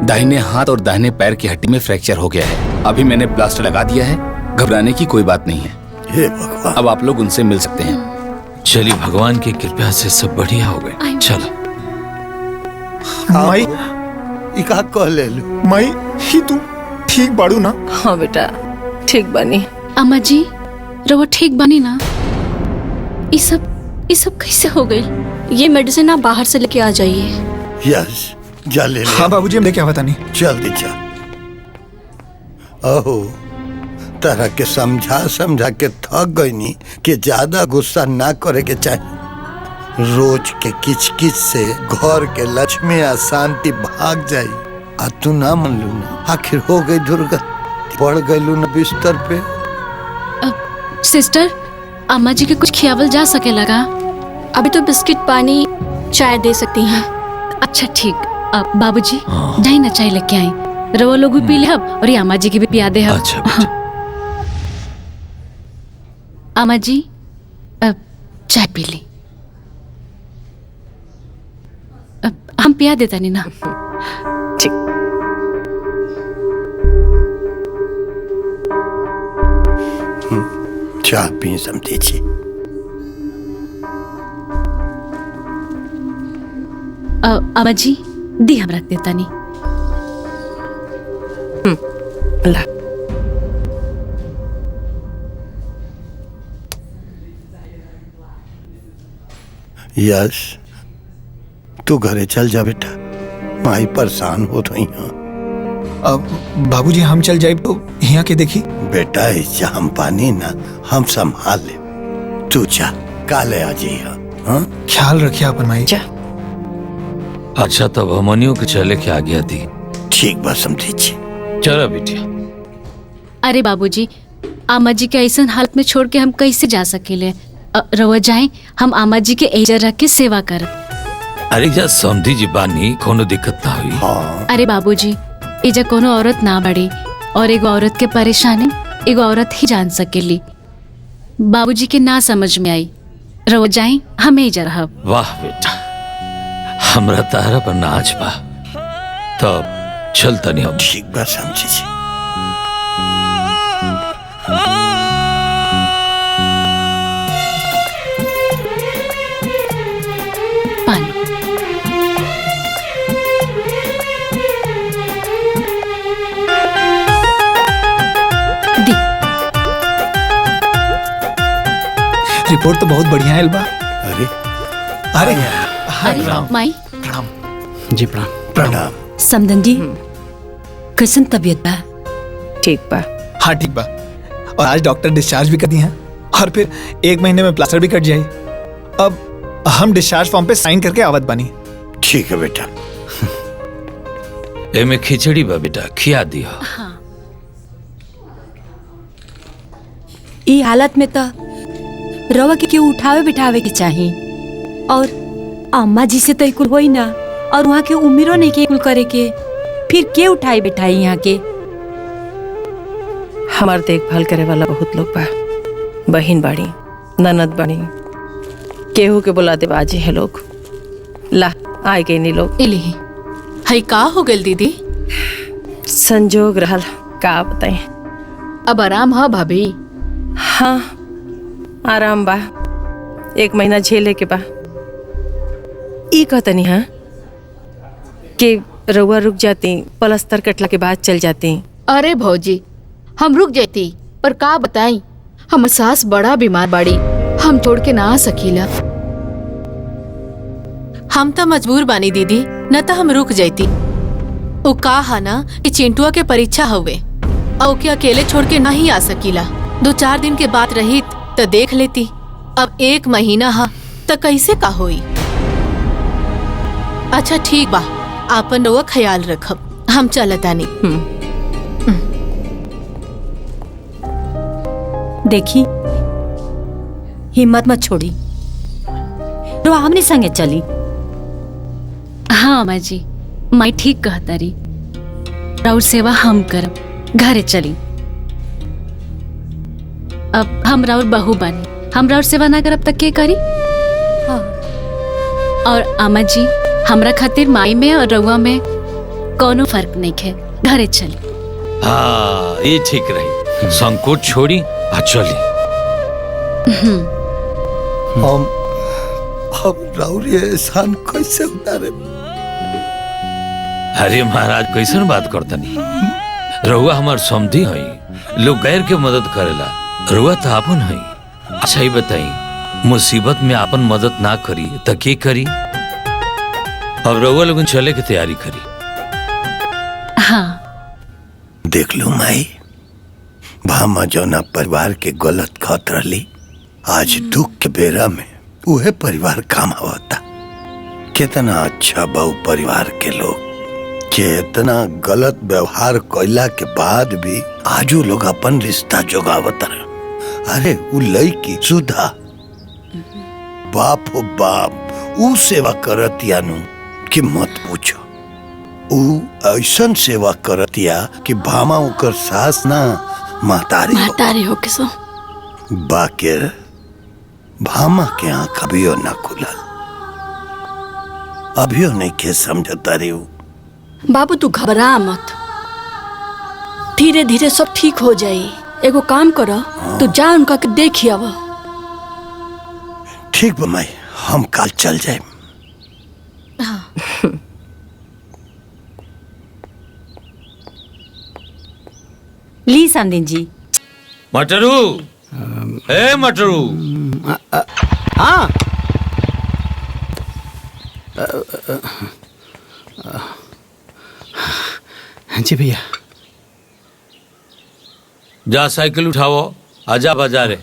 Speaker 3: दाहिने हाथ और दाहिने पैर की हड्डी में फ्रैक्चर हो गया है। अभी मैंने प्लास्टर लगा दिया है, घबराने की कोई बात नहीं है।
Speaker 7: हे भगवान।
Speaker 3: अब आप लोग उनसे मिल सकते हैं।
Speaker 4: चलिए, भगवान की कृपा से सब बढ़िया हो गए। चलो
Speaker 7: माई इका कह ले लू।
Speaker 6: माई ही तू ठीक बाड़ू ना?
Speaker 8: हाँ बेटा ठीक बनी।
Speaker 11: अम्मा जी रवा ठीक बनी ना? ये सब कैसे हो गई?
Speaker 2: ये मेडिसिन आप बाहर से लेके आ जाइए।
Speaker 7: यस जा ले।
Speaker 6: हाँ बाबूजी, हम लेके आवता नहीं।
Speaker 7: जल्दी जा। ओहो तरह के समझा के थक गई नी कि ज्यादा गुस्सा ना करे के चाहिए। रोज के किचकिच से घर के लक्ष्मी आ शांति भाग जाई। आ तू ना मन लू ना, आखिर हो गई दुर्गति, पड़ गई लू ना बिस्तर पे।
Speaker 11: अब
Speaker 2: सिस्टर, अम्मा जी के कुछ खियावल जा सके लगा?
Speaker 11: अभी तो बिस्किट पानी चाय दे सकती हैं।
Speaker 2: अच्छा ठीक। अब बाबूजी जाई ना चाय लेके आई। रवा लोग भी पी ले हब और ये अम्मा जी की भी पिया दे हब।
Speaker 4: अच्छा बेटा।
Speaker 2: अम्मा जी चाय पी ली। हम पिया देता नहीं ना।
Speaker 8: ठीक।
Speaker 7: चाह पी समझी जी।
Speaker 2: अम्मा जी दी हम रख देता नहीं।
Speaker 8: ला।
Speaker 7: यश तू घरे चल जा बेटा, माई परेशान हो रही हूँ।
Speaker 6: अब बाबूजी हम चल जाए तो यहाँ के देखी।
Speaker 7: बेटा इच्छा हम पानी ना हम संभाल ले, तू जा काले आ जी। हाँ
Speaker 6: ख्याल रखिए अपन माई।
Speaker 8: जा।
Speaker 4: अच्छा तब हमनियों के चले के आ गया थी।
Speaker 7: ठीक बात समझी जी।
Speaker 4: चलो बिटिया।
Speaker 2: अरे बाबूजी, अम्मा जी के ऐसा हालत में छोड़ के हम कैसे जा सकेले? रवा जाए, हम अम्मा जी के एजा रख के सेवा कर।
Speaker 4: अरे जा समझी जी बानी, कोनो दिक्कत ना हुई।
Speaker 7: हाँ।
Speaker 2: अरे बाबूजी, एजा कोनो औरत ना बढ़ी और एगो औरत के परेशानी एगो औरत ही जान सकेली। बाबूजी के ना समझ में आई। रवा जाए, हम एजा रहब।
Speaker 4: वाह बेटा, हमरा तारा पर नाच बा। तब चल तनी हम।
Speaker 7: ठीक बात समझी जी।
Speaker 2: पानी। दी।
Speaker 6: रिपोर्ट तो बहुत बढ़िया है बा।
Speaker 7: अरे
Speaker 6: अरे
Speaker 2: अरे माई।
Speaker 10: जी प्रणाम।
Speaker 7: प्रणाम।
Speaker 15: समदन जी कैसन तबीयत बा?
Speaker 8: ठीक बा।
Speaker 6: हाँ ठीक बा। और आज डॉक्टर डिस्चार्ज भी कर दी हैं और फिर 1 महीने में प्लास्टर भी कट जाए। अब हम डिस्चार्ज फॉर्म पे साइन करके आवत बनी।
Speaker 7: ठीक है बेटा।
Speaker 4: एमे खिचड़ी बा बेटा, खिया दिया।
Speaker 2: हाँ।
Speaker 15: ई हालत में तो रवा के क्यों उठावे बिठावे के चाही, और अम्मा जी से तो कुल होई ना, और वहाँ के उम्मीरो नहीं के कुल करे के, फिर के उठाई बिठाई यहाँ के?
Speaker 8: हमार देखभाल करे वाला बहुत लोग बा। बहिन बाड़ी, ननद बाड़ी, केहू के बुला दे बाजी है लोग। ला आए गए नी लोग।
Speaker 1: इली हई का हो गल दीदी?
Speaker 8: संजोग रहल, का बताएं।
Speaker 14: अब आराम है भाभी?
Speaker 8: हाँ आराम बा, 1 महीना झेले के बा। ई कहतनी हाँ कि रउआ रुक जाती, पलस्तर कटला के बाद चल जाती।
Speaker 14: अरे भौजी, हम रुक जाती, पर का बताई, हमर सास बड़ा बीमार बाड़ी, हम छोड़ के ना आ सकीला।
Speaker 1: हम तो मजबूर बानी दीदी, न तो हम रुक जाती। वो का हा ना कि चिंटुआ के परीक्षा हुए और के अकेले छोड़ के नहीं आ सकीला। 2-4 दिन के बाद रही तो देख लेती। अब 1 महीना हा तो कैसे का होई? अच्छा ठीक बा, आपन रउआ ख्याल रखब, हम चलतानी।
Speaker 15: देखी हिम्मत मत छोड़ी, रवा हमने संगे चली।
Speaker 2: हाँ अम्मा जी, माई ठीक कहता रही। राउर सेवा हम करब, घरे चली। अब हम राउर बहू बानी, हम राउर सेवा ना करब तक के करी?
Speaker 15: हाँ।
Speaker 2: और अम्मा जी, हमरा खातिर माई में और रउआ में कोनो फर्क नहीं है, घरे चली।
Speaker 4: हाँ ये ठीक रही। संकोच छोड़ी आ चली।
Speaker 7: हम राउर ये एहसान कैसे उतारे?
Speaker 4: अरे महाराज कैसन बात करतनी? रहुआ हमार समधी हई, लोग गैर के मदद करेला, रहुआ तो आपन हई। अच्छा ही बताई, मुसीबत में आपन मदद ना करी तो के करी? अब रहुआ लोगन चले की तैयारी करी।
Speaker 2: हाँ
Speaker 7: देख लो माई, भामा जौना परिवार के गलत खत रही, आज दुख के बेरा में उहे परिवार काम आवता। कितना अच्छा बहु परिवार के लोग कितना गलत व्यवहार कैला के बाद भी आजू लोग अपन रिश्ता जोगावत रहे। अरे उ लड़की सुधा बाप हो बाप उ सेवा करतिया नु कि मत पूछो। उ ऐसन सेवा करतिया कि भामा ओकर सास ना महतारी
Speaker 2: हो के सो
Speaker 7: बाकिर भामा के आंख अभियो ना खुलल, अभियो नहीं के समझता रही।
Speaker 2: बाबू तू घबरा मत, धीरे धीरे सब ठीक हो जाई। एगो काम करो, तू जा उनका के देखी अब।
Speaker 7: ठीक बा माई, हम कल चल जाए।
Speaker 15: ली समधिन जी।
Speaker 4: मटरू, ए मटरू।
Speaker 9: हाँ जी भैया।
Speaker 4: जा साइकिल उठाओ, आजा बाजारे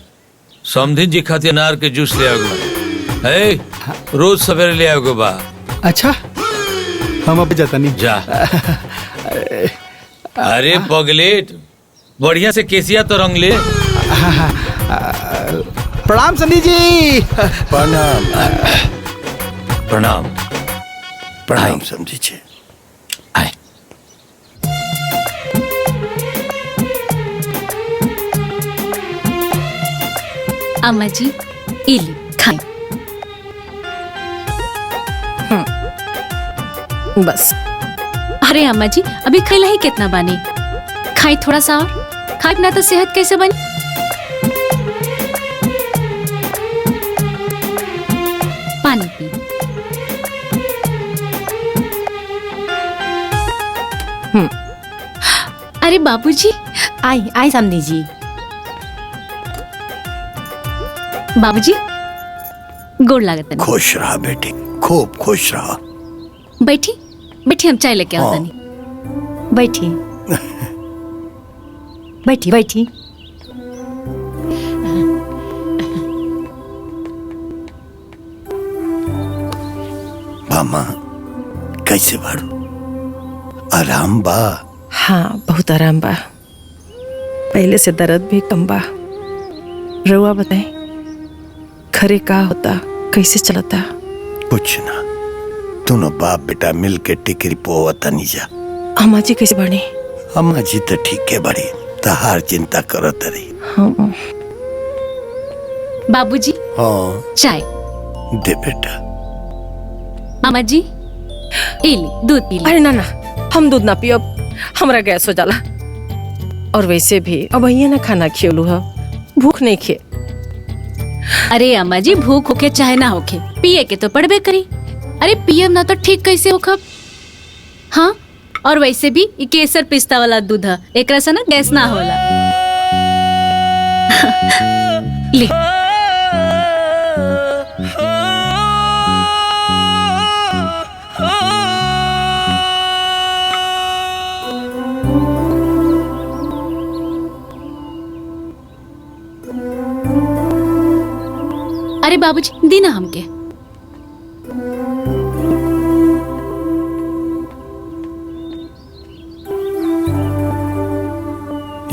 Speaker 4: समधिन जी खातिर अनार के जूस ले आओगे। ए रोज सवेरे ले आओगे बा।
Speaker 9: अच्छा हम अब जाता नहीं।
Speaker 4: जा। अरे पगलेट, बढ़िया से केसिया तो रंग ले।
Speaker 9: प्रणाम संधी जी।
Speaker 7: प्रणाम
Speaker 4: प्रणाम
Speaker 7: प्रणाम समझी छे।
Speaker 4: आए।
Speaker 11: अम्मा जी इली खाएं।
Speaker 8: बस।
Speaker 11: अरे अम्मा जी अभी खैला ही कितना बानी, खाई थोड़ा सा और। खाए ना तो सेहत कैसे बनी। पानी पी। अरे बाबूजी।
Speaker 15: आई आई समधी जी।
Speaker 11: बाबूजी गोड़ लागत नहीं।
Speaker 7: खुश रहा बेटी, खूब खुश रहा।
Speaker 11: बैठी बैठी, हम चाय लेके आओ तनी।
Speaker 15: बैठी बैठी बैठी।
Speaker 7: मामा कैसे बाड़ू? आराम बा?
Speaker 8: हाँ बहुत आराम बा, पहले से दर्द भी कम बा। रउआ बताए खरे का होता, कैसे चलता?
Speaker 7: कुछ ना, दोनों बाप बेटा मिल के टिकरी पोवता नहीं जा।
Speaker 8: अम्मा जी कैसे बनी?
Speaker 7: अम्मा जी तो ठीक है बड़ी, तहार चिंता करत रही।
Speaker 8: हाँ।
Speaker 11: बाबूजी
Speaker 7: हाँ
Speaker 11: चाय
Speaker 7: दे बेटा।
Speaker 11: अम्मा जी इली दूध पी ली।
Speaker 8: अरे ना ना, हम दूध ना पियो, हमरा गैस हो जाला। और वैसे भी अब ये ना खाना खियोलू है, भूख नहीं खे।
Speaker 11: अरे अम्मा जी भूख होके चाहे ना होके पिए के तो पड़बे करी। अरे पियम ना तो ठीक कैसे हो खब। हाँ और वैसे भी ये केसर पिस्ता वाला दूध है, एकरा से ना गैस ना होला। ले अरे बाबूजी दी ना हमके।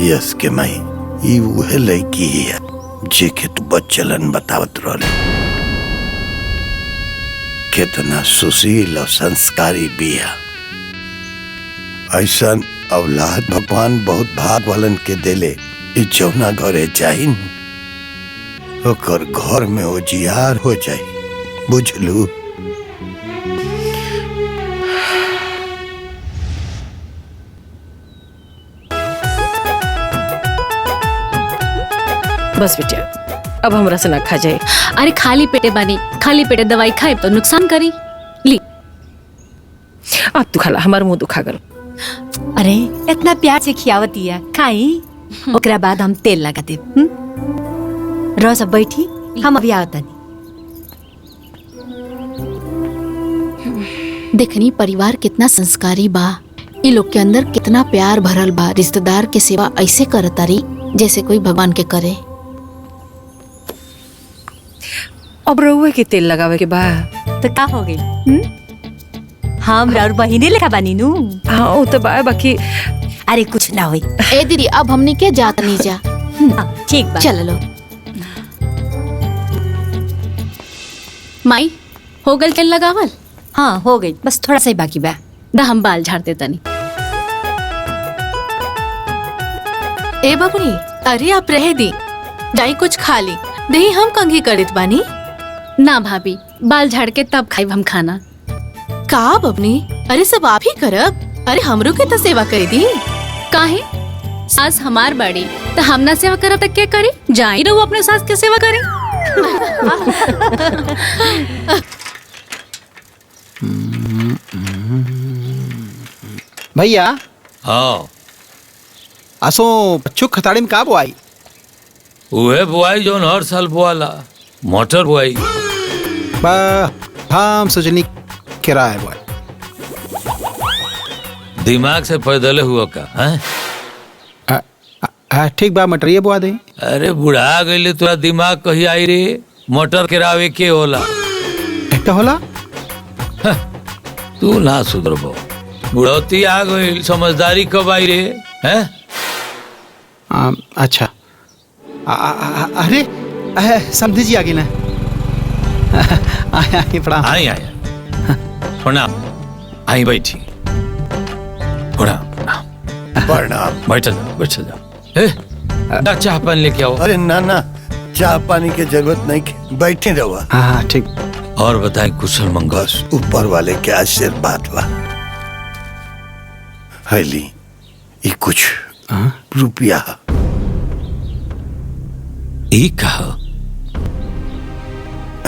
Speaker 7: यस के माई, ई उहे लड़की है जेके तू बच्चलन बतावत रहले। कितना सुशील और संस्कारी बिया। ऐसा औलाद भगवान बहुत भाग वालन के देले। ई जौना घरे जाई न, ओकर घर में उजियार हो जाई, बुझलू?
Speaker 8: बस बेटिया, अब हमरा से ना खा जाए।
Speaker 11: अरे खाली पेटे बानी, खाली पेटे दवाई खाए तो नुकसान करी। ली
Speaker 8: अब तू खाला, हमार मुंह दुखा गल।
Speaker 15: अरे इतना प्यार से खियावतिया, खाई ओकरा बाद हम तेल लगा दे। रह सब बैठी, हम अभी आवतनी।
Speaker 1: देखनी परिवार कितना संस्कारी बा, ये लोग के अंदर कितना प्यार भरल बा। रिश्तेदार के सेवा ऐसे करतारी जैसे कोई भगवान के करे।
Speaker 8: अब रउए के तेल लगावे के बा
Speaker 15: तो का हो गई? हम और बहिने लेखा बानी नु।
Speaker 8: हाँ वो तो बा, बाकी
Speaker 15: अरे कुछ ना होई।
Speaker 1: ए दीदी अब हमनी के जात नहीं जा।
Speaker 15: ठीक बा,
Speaker 1: चल लो।
Speaker 11: माई हो गल तेल लगावल?
Speaker 15: हाँ हो गई, बस थोड़ा सा ही बाकी बा।
Speaker 11: दा हम बाल झाड़ देता नहीं।
Speaker 1: ए बबनी, अरे आप रह दी, जाई कुछ खा ली, दही हम कंघी करित बानी।
Speaker 11: ना भाभी, बाल झाड़ के तब खाइब हम खाना।
Speaker 1: का बबनी, अरे सब आप ही करब, अरे हमरो के तो सेवा कर दी।
Speaker 11: काहे? सास हमार बड़ी तो हम ना सेवा करब तक क्या करी? जाई रहो अपने सास के सेवा करी।
Speaker 9: भैया
Speaker 4: हाँ
Speaker 9: असो बच्चों खताड़ी में का बोआई?
Speaker 4: उहे बुआई जो हर साल बुआला, मटर बुआई।
Speaker 9: हम सोचनी किराया बोआई।
Speaker 4: दिमाग से पैदल हुआ का है?
Speaker 9: ठीक बा, मटरिया बुआ दे।
Speaker 4: अरे बुढ़ा गईले तोरा दिमाग कही आई रे? मटर केरावे के होला?
Speaker 9: एकटा होला?
Speaker 4: तू ना सुधरबो, बुढ़ौती आ गई, समझदारी कब आई रे? हैं?
Speaker 9: अच्छा अरे समझी जी आ गई ना। आई प्रणाम।
Speaker 4: आई प्रणाम। आई बैठी। प्रणाम
Speaker 7: प्रणाम।
Speaker 4: बैठ जा। चाह पानी लेके आओ।
Speaker 7: अरे ना चाह पानी की जरूरत नहीं, बैठे रहो।
Speaker 9: हाँ ठीक।
Speaker 4: और बताएं कुशल मंगल?
Speaker 7: ऊपर वाले के आशीर्वाद बा। हली ये कुछ रुपया
Speaker 4: ई कहा?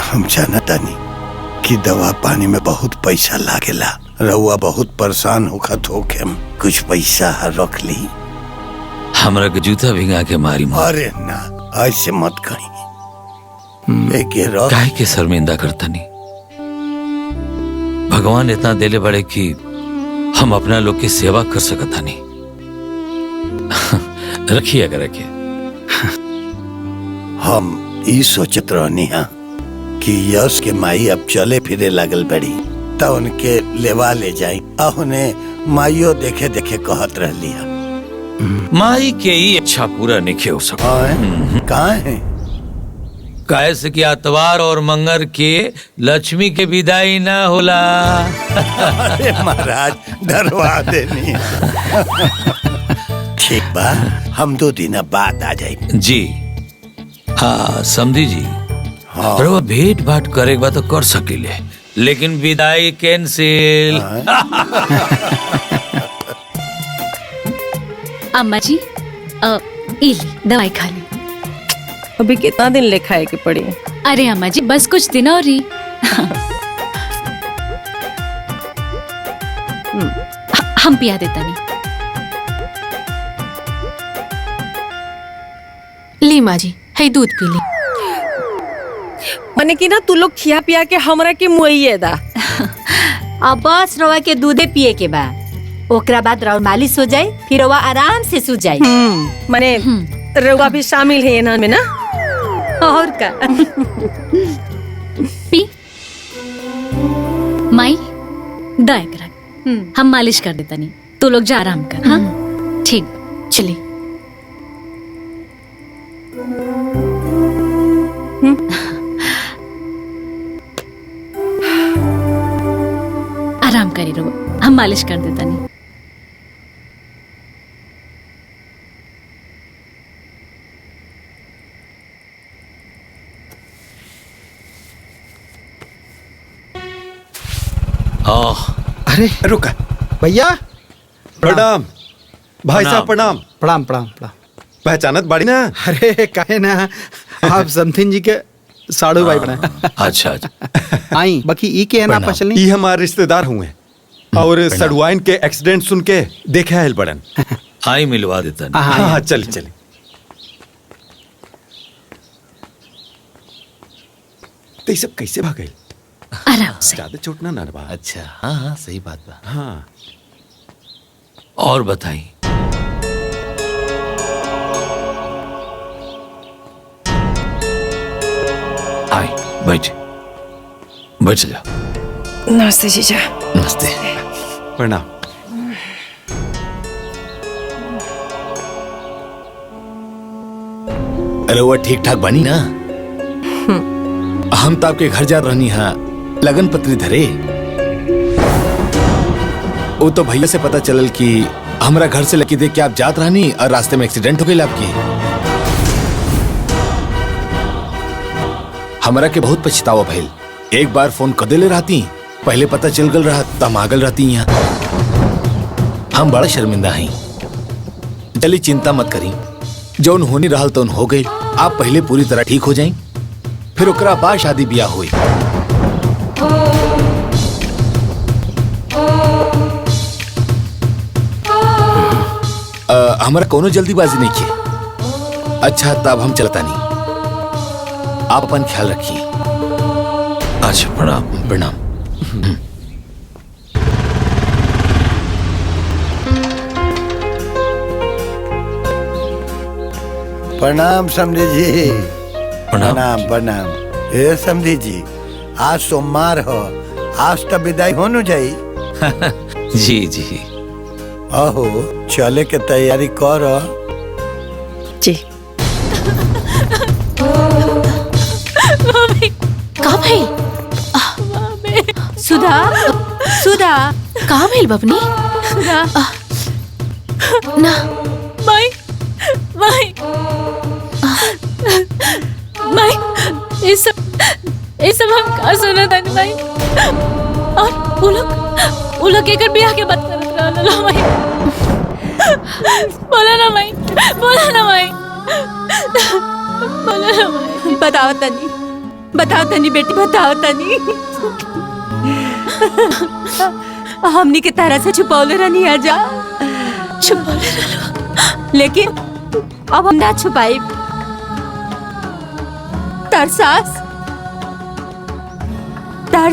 Speaker 7: हम जानता नहीं कि दवा पानी में बहुत पैसा लागेला। रउआ बहुत परेशान होखत होके कुछ पैसा रख ली।
Speaker 4: हमरा के जूता भिंगा के मारी मत।
Speaker 7: अरे ना ऐसे मत कहीं।
Speaker 4: काहे के शर्मिंदा करता नहीं? भगवान इतना देले बड़े कि हम अपना लोग की सेवा कर सकता नहीं। रखिए अगर रखिए।
Speaker 7: हम ई सोचत रहनी हा कि यश के माई अब चले फिरे लागल बड़ी तो उनके लेवा ले जाई। उन्हें माइयो देखे देखे कहत रहली हा।
Speaker 4: माई के ही अच्छा पूरा नहीं हो सका।
Speaker 7: कहाँ है?
Speaker 4: काहे से कि आतवार और मंगर के लक्ष्मी के विदाई ना होला।
Speaker 7: अरे महाराज डरवा देनी। ठीक बा, हम 2 दिन बाद आ जाए।
Speaker 4: जी हाँ समझी जी।
Speaker 7: हाँ।
Speaker 4: पर वो भेंट भाट करे तो कर सकेले, लेकिन विदाई कैंसिल।
Speaker 11: अम्मा जी इली दवाई खा ली।
Speaker 8: अभी कितना दिन ले खाए के पड़ी?
Speaker 11: अरे अम्मा जी बस कुछ दिन और ही। हम पिया देता नहीं।
Speaker 1: ली माँ जी, है दूध पी ली।
Speaker 8: माने कि ना तू लोग खिया पिया के हमरा के मुइये दा।
Speaker 15: अब बस रवा के दूधे पिए के बा, ओकरा बाद रवा मालिश हो जाए, फिर रवा आराम से सो जाए।
Speaker 8: माने रवा भी शामिल है ना में ना?
Speaker 15: और का?
Speaker 11: पी माई दया करा, हम मालिश कर देता नहीं। तू लोग जा आराम कर। हाँ ठीक,
Speaker 1: चलिए।
Speaker 11: आराम करी रहो, हम मालिश कर देता नहीं।
Speaker 9: अरे
Speaker 12: रुका
Speaker 9: भैया।
Speaker 12: प्रणाम भाई साहब। प्रणाम
Speaker 9: प्रणाम प्रणाम प्रणाम।
Speaker 12: पहचानत बाड़ी ना?
Speaker 9: अरे काहे ना, आप समथिन जी के साड़ू भाई बना।
Speaker 4: अच्छा
Speaker 9: आई बाकी ई के है ना पचलनी।
Speaker 12: ई हमारे रिश्तेदार हुए और सड़ुआइन के एक्सीडेंट सुन के देखा है बड़न।
Speaker 4: आई मिलवा देता नहीं।
Speaker 12: हाँ चलिए चलिए। तो ये सब कैसे भागे?
Speaker 11: आराम से।
Speaker 12: ज्यादा चोट ना ना बा।
Speaker 3: अच्छा हाँ हाँ सही बात बा।
Speaker 12: हाँ
Speaker 4: और बताई। आई बैठ जा।
Speaker 8: नमस्ते जीजा।
Speaker 3: नमस्ते।
Speaker 12: प्रणाम।
Speaker 3: अरे वो ठीक ठाक बनी ना? हम तो आपके घर जा रहनी है लगन पत्री धरे। वो तो भैया से पता चलल कि हमारा घर से लकी देख के आप जात रहनी और रास्ते में एक्सीडेंट हो गई आपकी। हमारा के बहुत पछतावा भइल। एक बार फोन कर देले रहती, पहले पता चल गल रहा तब आगल रहती यहाँ। हम बड़ा शर्मिंदा हैं। चली चिंता मत करी, जौन होनी रहल तौन हो गई। आप पहले पूरी तरह ठीक हो जाएं, फिर ओकरा बाद शादी ब्याह हुई। हमारा कोनो जल्दीबाजी नहीं की। अच्छा तब हम चलता नहीं, आप अपन ख्याल रखिए।
Speaker 4: अच्छा प्रणाम।
Speaker 3: प्रणाम।
Speaker 7: प्रणाम समधी जी। प्रणाम प्रणाम। हे समधी जी, आज सोमवार हो, आज तो विदाई हो न जाई।
Speaker 4: जी जी।
Speaker 7: अहो चले के तैयारी करो।
Speaker 8: जी।
Speaker 1: का भाई?
Speaker 15: सुधा, सुधा,
Speaker 1: का भइल बबनी?
Speaker 15: सुधा,
Speaker 1: ना
Speaker 2: माई, माई, माई, ये सब हम का सुना था माई। और वो लोग एकर बियाह के बात करत रहल माई। बोला ना माई, बोला ना माई, बोला ना माई।
Speaker 15: बताओ तनी बेटी, बताओ तनी। हमनी के तरह से छुपौले रहनी आजा,
Speaker 2: छुपौले रहलो,
Speaker 15: लेकिन अब हम ना छुपाई। तार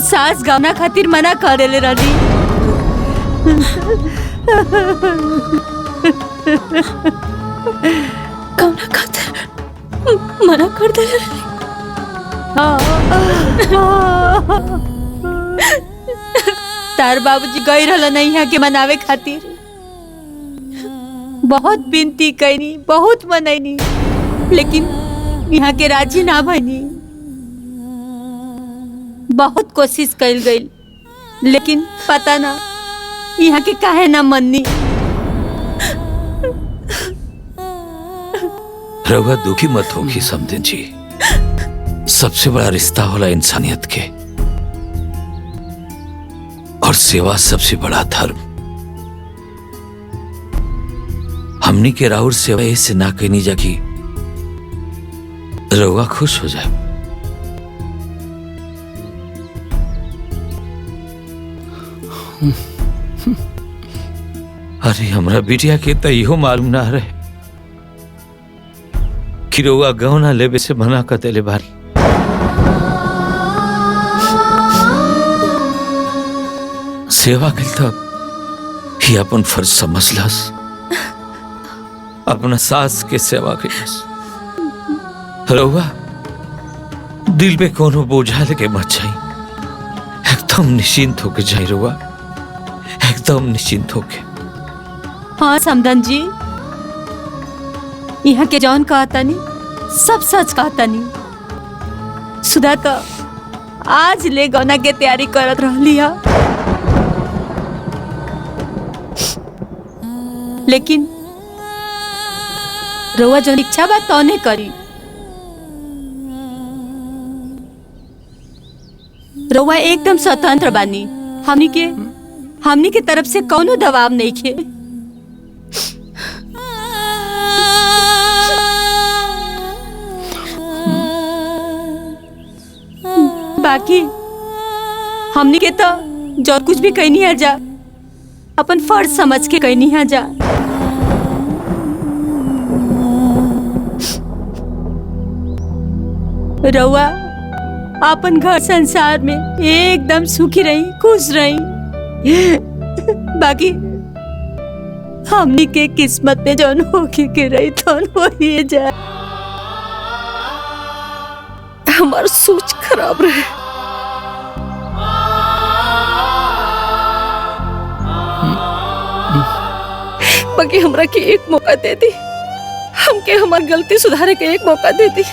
Speaker 15: सास गौना खातिर मना कर देले रहनी।
Speaker 2: गौना खातिर मना कर देले रहनी।
Speaker 15: तार बाबूजी गई रहल नहीं है के मनावे खातिर। बहुत विनती कैनी, बहुत मनैनी, लेकिन यहाँ के राजी ना भइनी। बहुत कोशिश कैल गई, लेकिन पता ना यहाँ के काहे ना मननी।
Speaker 4: रउआ दुखी मत होगी समधिन जी। सबसे बड़ा रिश्ता होला इंसानियत के, और सेवा सबसे बड़ा धर्म। हमनी के राउर सेवा ऐसे ना कहनी जा कि रउआ खुश हो जाए। अरे हमरा बिटिया के तो इहो मालूम ना रहे कि रउआ गहना लेवे से मना कर देले बारी। सेवा के तब ही अपन फर्ज समझलस, अपना सास के सेवा कैलस। रउआ दिल पे कोनो बोझा लेके मत जाई, एकदम निश्चिंत होके जाई रउआ, एकदम निश्चिंत होके।
Speaker 15: हाँ समधन जी, यहाँ के जौन कहतानी सब सच कहतानी। सुधा तो आज ले गौना के तैयारी करत रहली है, लेकिन रउआ जो इच्छा बा तौने करी। रउआ एकदम स्वतंत्र बानी। हमनी के तरफ से कौनो दबाव नहीं खे। बाकी हमनी के तो जो कुछ भी कहनी है जा, अपन फर्ज समझ के कहनी है जा। रउआ अपन घर संसार में एकदम सुखी रही, खुश रही। बाकी हमनी के किस्मत में जौन होके के रही तौन हो ही जाए।
Speaker 8: हमार सोच खराब रहे। बाकी हमरा के एक मौका दे दी, हमके हमार गलती सुधारे के एक मौका दे दी।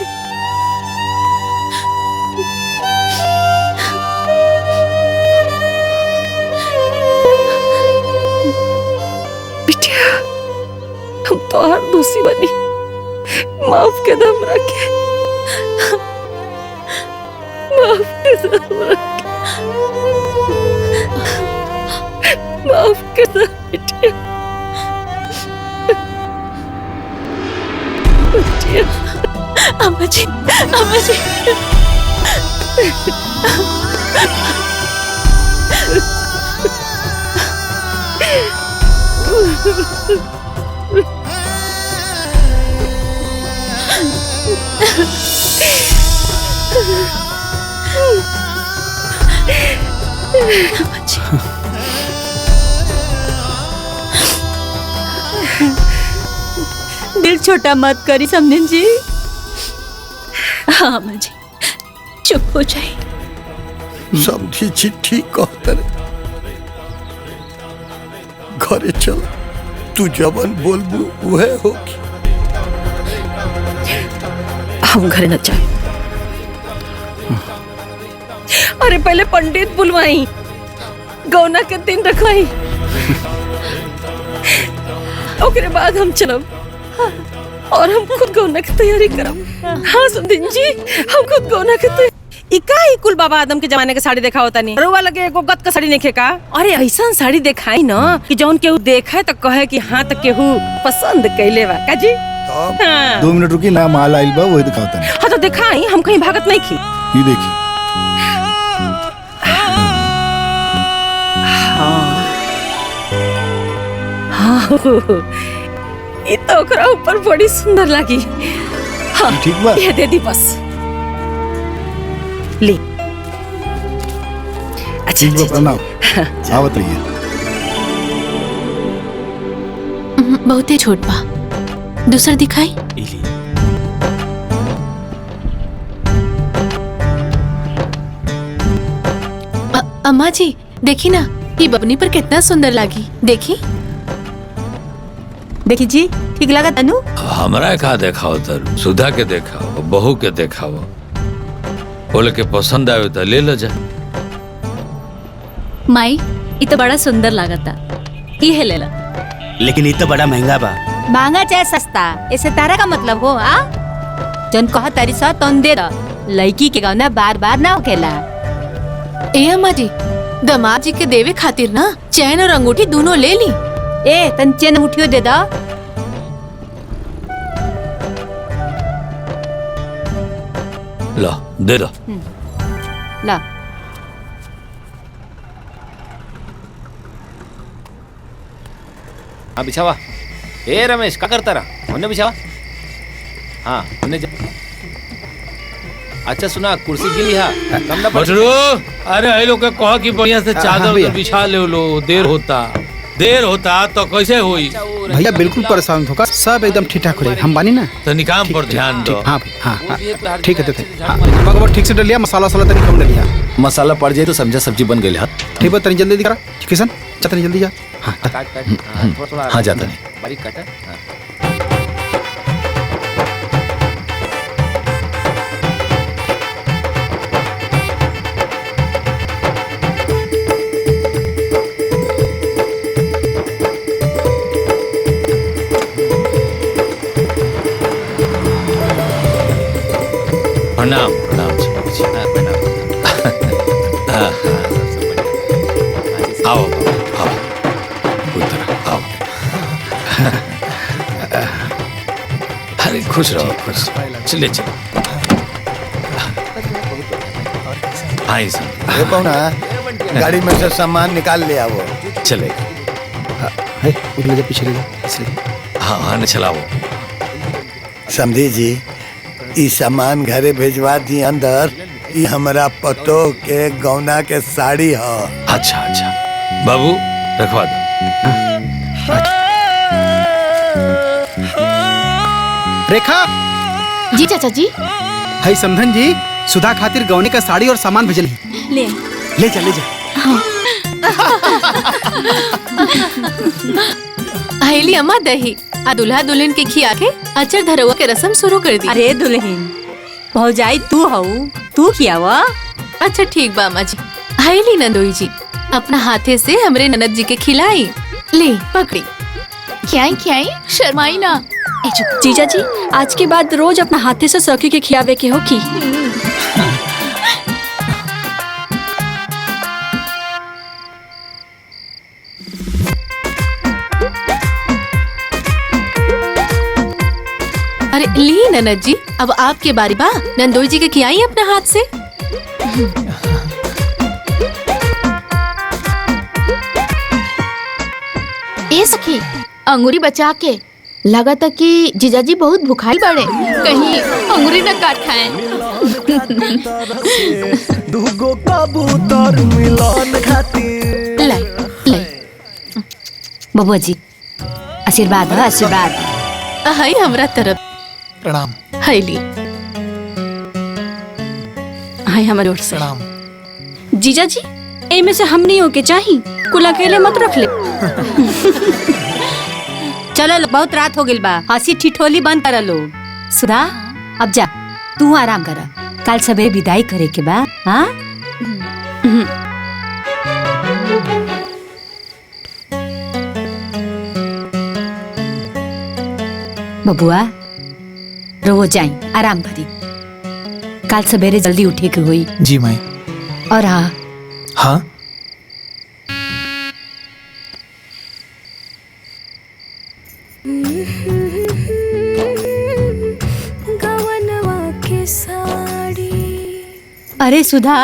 Speaker 8: हम तो हर दोषी बनी, माफ के दम रखे, माफ के दम रखे, माफ के दम बिटिया, बिटिया।
Speaker 1: अम्मा जी, अम्मा जी।
Speaker 15: दिल छोटा मत करी समझन जी।
Speaker 1: हाँ अम्मा जी, चुप हो जाए।
Speaker 7: समझी जी ठीक कहते रे। घरे चल, तू जबन बोलबू वह होगी।
Speaker 8: हम घरे न जाए। अरे पहले पंडित बुलवाई, गौना के दिन रखवाई, ओकरे बाद हम चलब और हम खुद गौना की तैयारी करब। हाँ समधिन जी, हम खुद गौना के तैयारी। इका ही कुल बाबा आदम के जमाने के साड़ी देखा होता नहीं, रोवा लगे एगो गत का साड़ी देखे का। अरे ऐसा साड़ी दिखाई ना कि जौन केहू देखे तो कहे कि हाँ तो केहू पसंद कैले बा का जी। हाँ।
Speaker 16: 2 मिनट रुकी ना, माल आइल बा वही दिखावता है।
Speaker 8: हाँ तो दिखाई, हम कहीं भागत नहीं की।
Speaker 16: ये देखी।
Speaker 8: हाँ, ये तो ओकरा ऊपर बड़ी सुंदर लगी। हाँ,
Speaker 16: ठीक बा।
Speaker 8: ये दे दी बस। ले। अच्छा
Speaker 16: ठीक बा, प्रणाम। आवत रहिए।
Speaker 1: बहुते छोट बा, दूसर दिखाई। अम्मा जी देखी ना, ये बबनी पर कितना सुंदर लगी। देखी
Speaker 15: देखी जी, ठीक लगा तनु?
Speaker 4: हमरा का देखाओ तर, सुधा के देखाओ, बहू के देखाओ, बोले के पसंद आवे तो ले लो जा।
Speaker 11: माई ये तो बड़ा सुंदर लागता, ये ले ला।
Speaker 10: लेकिन ये तो बड़ा महंगा बा।
Speaker 15: महंगा चाहे सस्ता, ऐसे तारा का मतलब हो? आ जन कहा तारी सा तन दे दा, लड़की के गौना बार बार ना होकेला।
Speaker 1: ए अम्मा जी, दामाद जी के देवे खातिर ना चैन और अंगूठी दोनों ले ली।
Speaker 15: ए तन चैन अंगूठियो दे दा।
Speaker 4: लो दे दो।
Speaker 15: ला।
Speaker 3: हाँ बिछावा। ए रमेश क्या करता रहा? उन्हें बिछावा। हाँ उन्हें जा। अच्छा सुना, कुर्सी गिली है कम ना
Speaker 4: बटरू। अरे ये लोग कहा कि बढ़िया से चादर बिछा ले लो, देर होता तो कैसे हुई?
Speaker 9: भैया बिल्कुल परेशान होगा, सब एकदम ठीक ठाक हो रही। हम बानी ना
Speaker 4: तो निकाम पर ध्यान दो।
Speaker 9: हाँ हाँ ठीक है। हाँ ठीक से डलिया, मसाला वसाला तनी कम डलिया।
Speaker 3: मसाला पड़ जाए तो समझा सब्जी बन गई।
Speaker 9: ठीक है, तनी जल्दी दिखा किशन, तनी जल्दी जा।
Speaker 3: हाँ जाता नहीं।
Speaker 17: बारीक काटा।
Speaker 4: प्रणाम प्रणाम। आओ आओ आओ। अरे खुश रहो, खुश। चले चलो। आई सर।
Speaker 7: ना गाड़ी में से सामान निकाल ले आओ।
Speaker 4: चले।
Speaker 9: ले जा, पीछे ले जा।
Speaker 4: हाँ चलाओ।
Speaker 7: समझी जी, ई सामान घरे भेजवा दी अंदर। ई हमारा पतो के गौना के साड़ी है।
Speaker 4: अच्छा अच्छा बाबू रखवा दो।
Speaker 9: रेखा
Speaker 14: जी चाचा जी।
Speaker 9: हाय समधन जी, सुधा खातिर गौने का साड़ी और सामान भेजली। ले जा।
Speaker 1: आइली अम्मा दही आ दुल्हा दुल्हन के खिया के अचर धरवा के रस्म शुरू कर दी।
Speaker 15: अरे दुल्हन भौजाई तू हऊ, तू खियावा।
Speaker 1: अच्छा ठीक बा अम्मा जी। आइली नंदोई जी, अपना हाथे से हमरे ननद जी के खिलाई। ले पकड़ी।
Speaker 14: खियाई खियाई शर्माई ना।
Speaker 2: जीजा जी आज के बाद रोज अपना हाथे से सखी के खियावे के हो की।
Speaker 1: अरे ली ननद जी, अब आपके बारी बा। नंदोई जी के खियाई अपने हाथ से।
Speaker 14: ए सखी अंगूरी बचा के, लगा था कि जीजाजी बहुत भुखाई बड़े, कहीं अंगूरी न काट खाएं।
Speaker 17: दूगो कबूतर मिलन खातिर।
Speaker 15: लाई लाई बबुआ जी आशीर्वाद हो आशीर्वाद।
Speaker 1: हाय हमरा तरफ
Speaker 6: प्रणाम।
Speaker 1: हाय ली।
Speaker 2: हाय हमारे ओर से
Speaker 6: प्रणाम।
Speaker 2: जीजा जी ए में से हम नहीं होके चाहिए, कुल अकेले मत रख ले।
Speaker 15: चलो बहुत रात हो गई बा, हंसी ठिठोली बंद कर लो। सुधा अब जा तू आराम कर, कल सवेरे विदाई करे के बा। हाँ बबुआ रो जाई आराम करी, कल सवेरे जल्दी उठे के हुई।
Speaker 6: जी माई।
Speaker 15: और हाँ
Speaker 6: हाँ
Speaker 15: अरे सुधा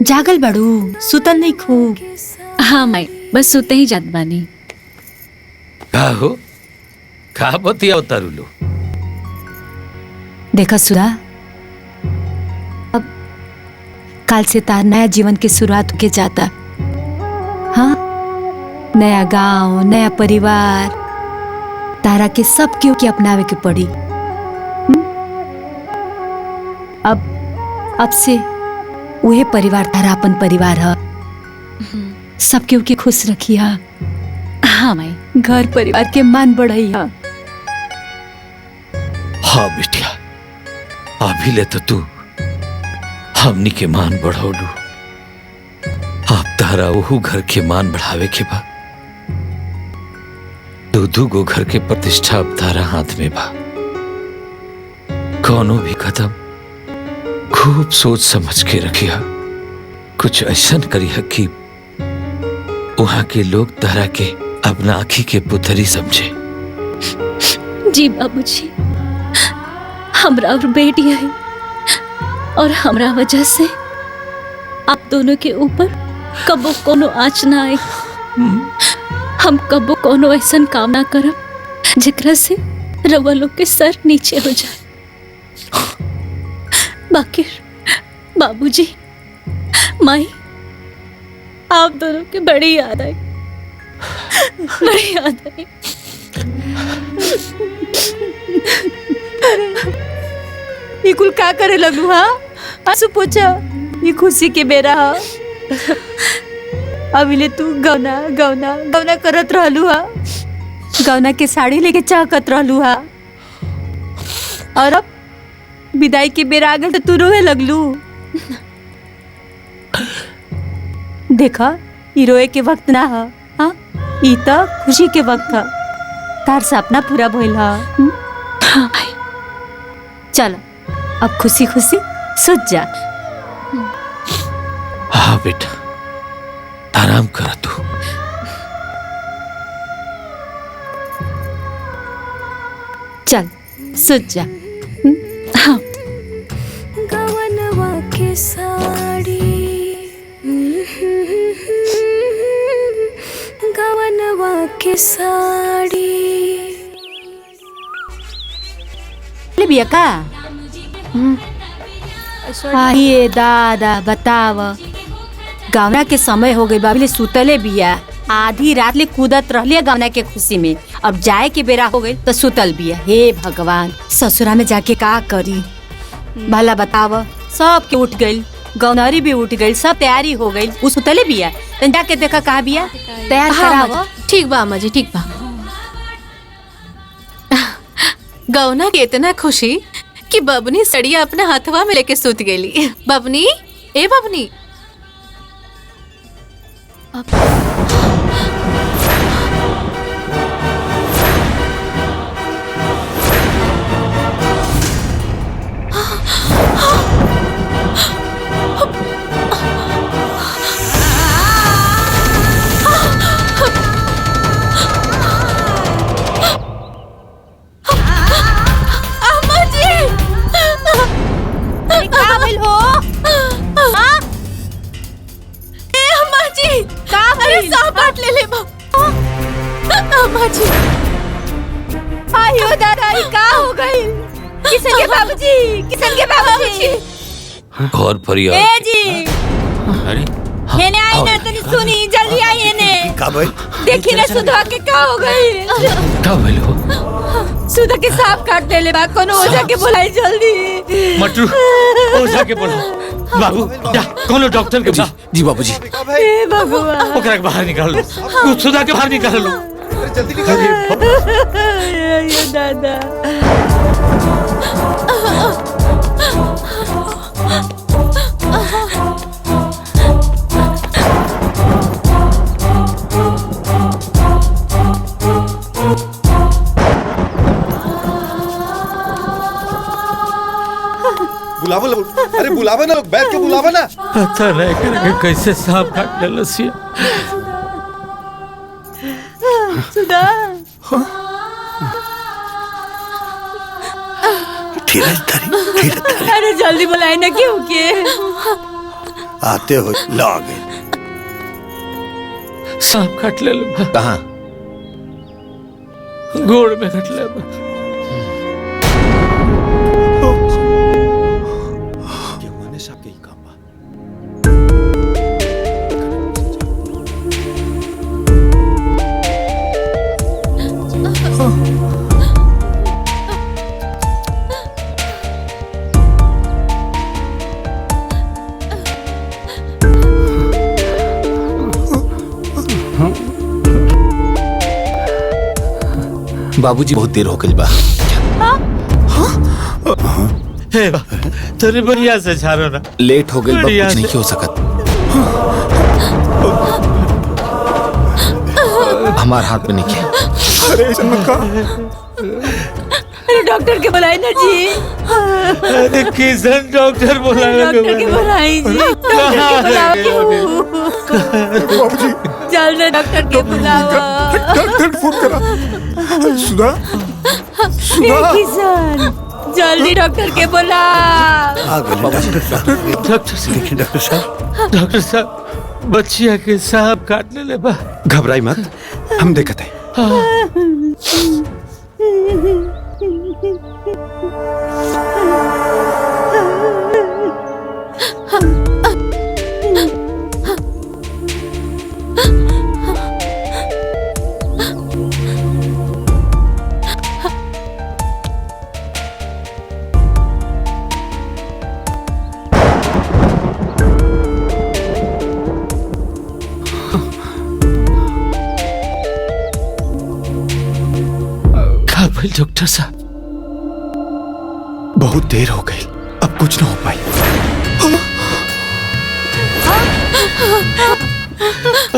Speaker 15: जागल बड़ू, सुतल नहीं खूब।
Speaker 11: हाँ माई बस सुते ही जात बानी।
Speaker 4: का हो का बतिया उतारू लो।
Speaker 15: देखा सुधा, अब कल से तार नया जीवन की शुरुआत होके जाता। हाँ नया गांव, नया परिवार, तारा के सब क्यों के अपनावे के पड़ी। अब से वह परिवार तारा अपन परिवार है, सब क्यों के खुश रखी है।
Speaker 11: हाँ माई
Speaker 15: घर परिवार के मान बढ़ाई है।
Speaker 4: हाँ बिटिया, अभी ले तो तू हमनी के मान बढ़ौलू, आप तारा वहू घर के मान बढ़ावे के बा। दू गो घर के प्रतिष्ठा अब तारा हाथ में बा। कौनो भी कदम खूब सोच समझ के रखिया, कुछ ऐसा करिया कि वहां के लोग तारा के अपना आँखी के पुतरी समझे।
Speaker 11: जी बाबूजी, हमरा और बेटी है और हमरा वजह से आप दोनों के ऊपर कबो कोनो आँच ना आए। हम कबो कोनो ऐसा काम ना करब जेकरा से रवा लोग के सर नीचे हो जाए। बाकी बाबूजी माई आप दोनों की बड़ी याद आई, बड़ी याद आई।
Speaker 15: ये कुल का करे लगलू? हाँ आंसू पोछा, ये खुशी के बेरा हा। अभी तू गौना गौना गौना करत रहलू हा, गौना के साड़ी लेके चाहत रहलू हा, और अब विदाई के बेरा आ गए तो तू रोए लगलू। देखा ये रोए के वक्त ना हा, हाँ ई तो खुशी के वक्त हा। तार सपना पूरा भइल हा।
Speaker 11: हाँ भाई
Speaker 15: चलो अब खुशी खुशी सोच जा।
Speaker 4: हाँ बेटा आराम कर तू।
Speaker 15: चल सोच जा।
Speaker 11: हाँ
Speaker 17: गवनवा के साड़ी, गवनवा के साड़ी।
Speaker 15: ले बिया का? आइए दादा बताव, गावना के समय हो गई, बाबले सुतले बिया। आधी रात ले कूदत रहलिए गावना के खुशी में, अब जाए के बेरा हो गई तो सुतल बिया। हे भगवान, ससुरा में जाके का करी भला बताव। सब के उठ गई, गौनारी भी उठ गई, सब तैयारी हो गई, वो सुतले बिया। तन जाके देखा कहा बिया, तैयार करावो।
Speaker 1: ठीक बा अम्मा जी, ठीक बा। गौना के इतना खुशी कि बबनी सड़िया अपने हाथवा में लेके सूत गेली। बबनी, ए बबनी,
Speaker 15: अयो दादा ये का हो गई? किशन के बाबूजी
Speaker 4: और फरियाद
Speaker 15: ए जी
Speaker 3: अरे
Speaker 15: हेने आई ना तनी सुनी जल्दी आई हेने
Speaker 7: का भाई
Speaker 15: देखी ना सुधा के का हो गई?
Speaker 4: का भइलो?
Speaker 15: सुधा के सांप काट देले बा कोनो ओझा के बुलाई जल्दी।
Speaker 4: मटरू ओझा के बोलो बाबू जा कोनो डॉक्टर के बुला।
Speaker 3: जी बाबूजी।
Speaker 15: ए भगवान
Speaker 4: ओकरा के बाहर निकाल लो, तू सुधा के बाहर निकाल लो।
Speaker 6: जल्दी निकाल।
Speaker 15: अयो दादा
Speaker 12: बुलावा लोग, अरे बुलावा ना लोग, बैठ के बुलावा ना।
Speaker 4: पता नहीं करके कैसे सांप काट ले लसिया।
Speaker 15: सुधा
Speaker 7: धीरज धरी
Speaker 15: अरे जल्दी बुलाए ना क्यों के
Speaker 7: आते हो ला आ गए।
Speaker 4: सांप काट ले लो।
Speaker 3: कहाँ?
Speaker 4: गोड़ में काट ले।
Speaker 3: बाबूजी बहुत देर हो गई बा।
Speaker 4: हे बा तेरे बढ़िया से झारो ना।
Speaker 3: लेट हो गई बा,
Speaker 4: बढ़िया
Speaker 3: कुछ नहीं
Speaker 4: से।
Speaker 3: हो सकत। हमार हाथ में नहीं है।
Speaker 6: अरे चमका
Speaker 15: अरे डॉक्टर के बुलाए ना जी।
Speaker 4: अरे किशन डॉक्टर बुलाया।
Speaker 15: डॉक्टर के बुलाई जी। डॉक्टर के बुलाओ
Speaker 6: बाबूजी
Speaker 15: जल्दी डॉक्टर के बुलाओ।
Speaker 6: डॉक्टर फोन करा। सुधा सुधा
Speaker 15: किशन जल्दी डॉक्टर के बुला।
Speaker 7: आ गए डॉक्टर साहब।
Speaker 4: डॉक्टर साहब बच्चिया के सांप काट ले बा।
Speaker 12: घबराई मत, हम देखते हैं।
Speaker 4: डॉक्टर साहब
Speaker 12: बहुत देर हो गई, अब कुछ ना हो पाई।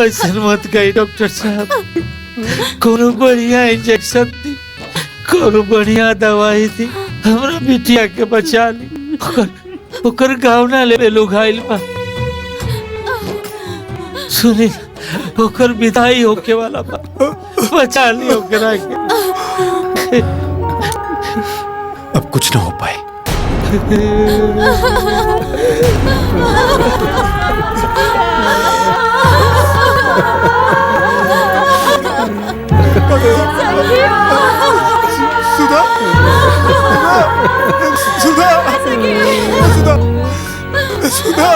Speaker 4: ऐसा मत कही डॉक्टर साहब। कोनो बढ़िया इंजेक्शन दी, कोनो बढ़िया दवाई दी, हमरा बिटिया के बचा ली। ओकर गाँव ना ले लोग आइल बा। सुनी ओकर विदाई होके वाला बा, बचा ली ओकरा के।
Speaker 12: अब कुछ ना हो पाए।
Speaker 6: सुधा सुधा सुधा सुधा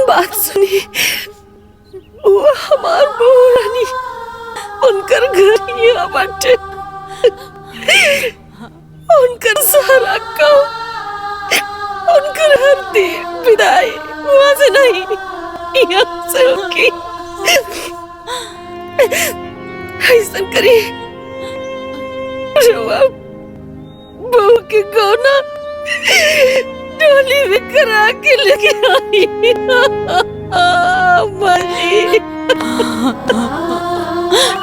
Speaker 8: बात सुनी, वो हमार बहू रानी, उनकर घर यहाँ बाटे, उनकर सारा काम, उनकर हर दिन विदाई वहाँ से नहीं, यहाँ से होगी। ऐसा करी रुआ बहू के गौना डोली में करा के लेके आई।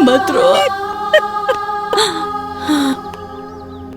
Speaker 2: मत रो।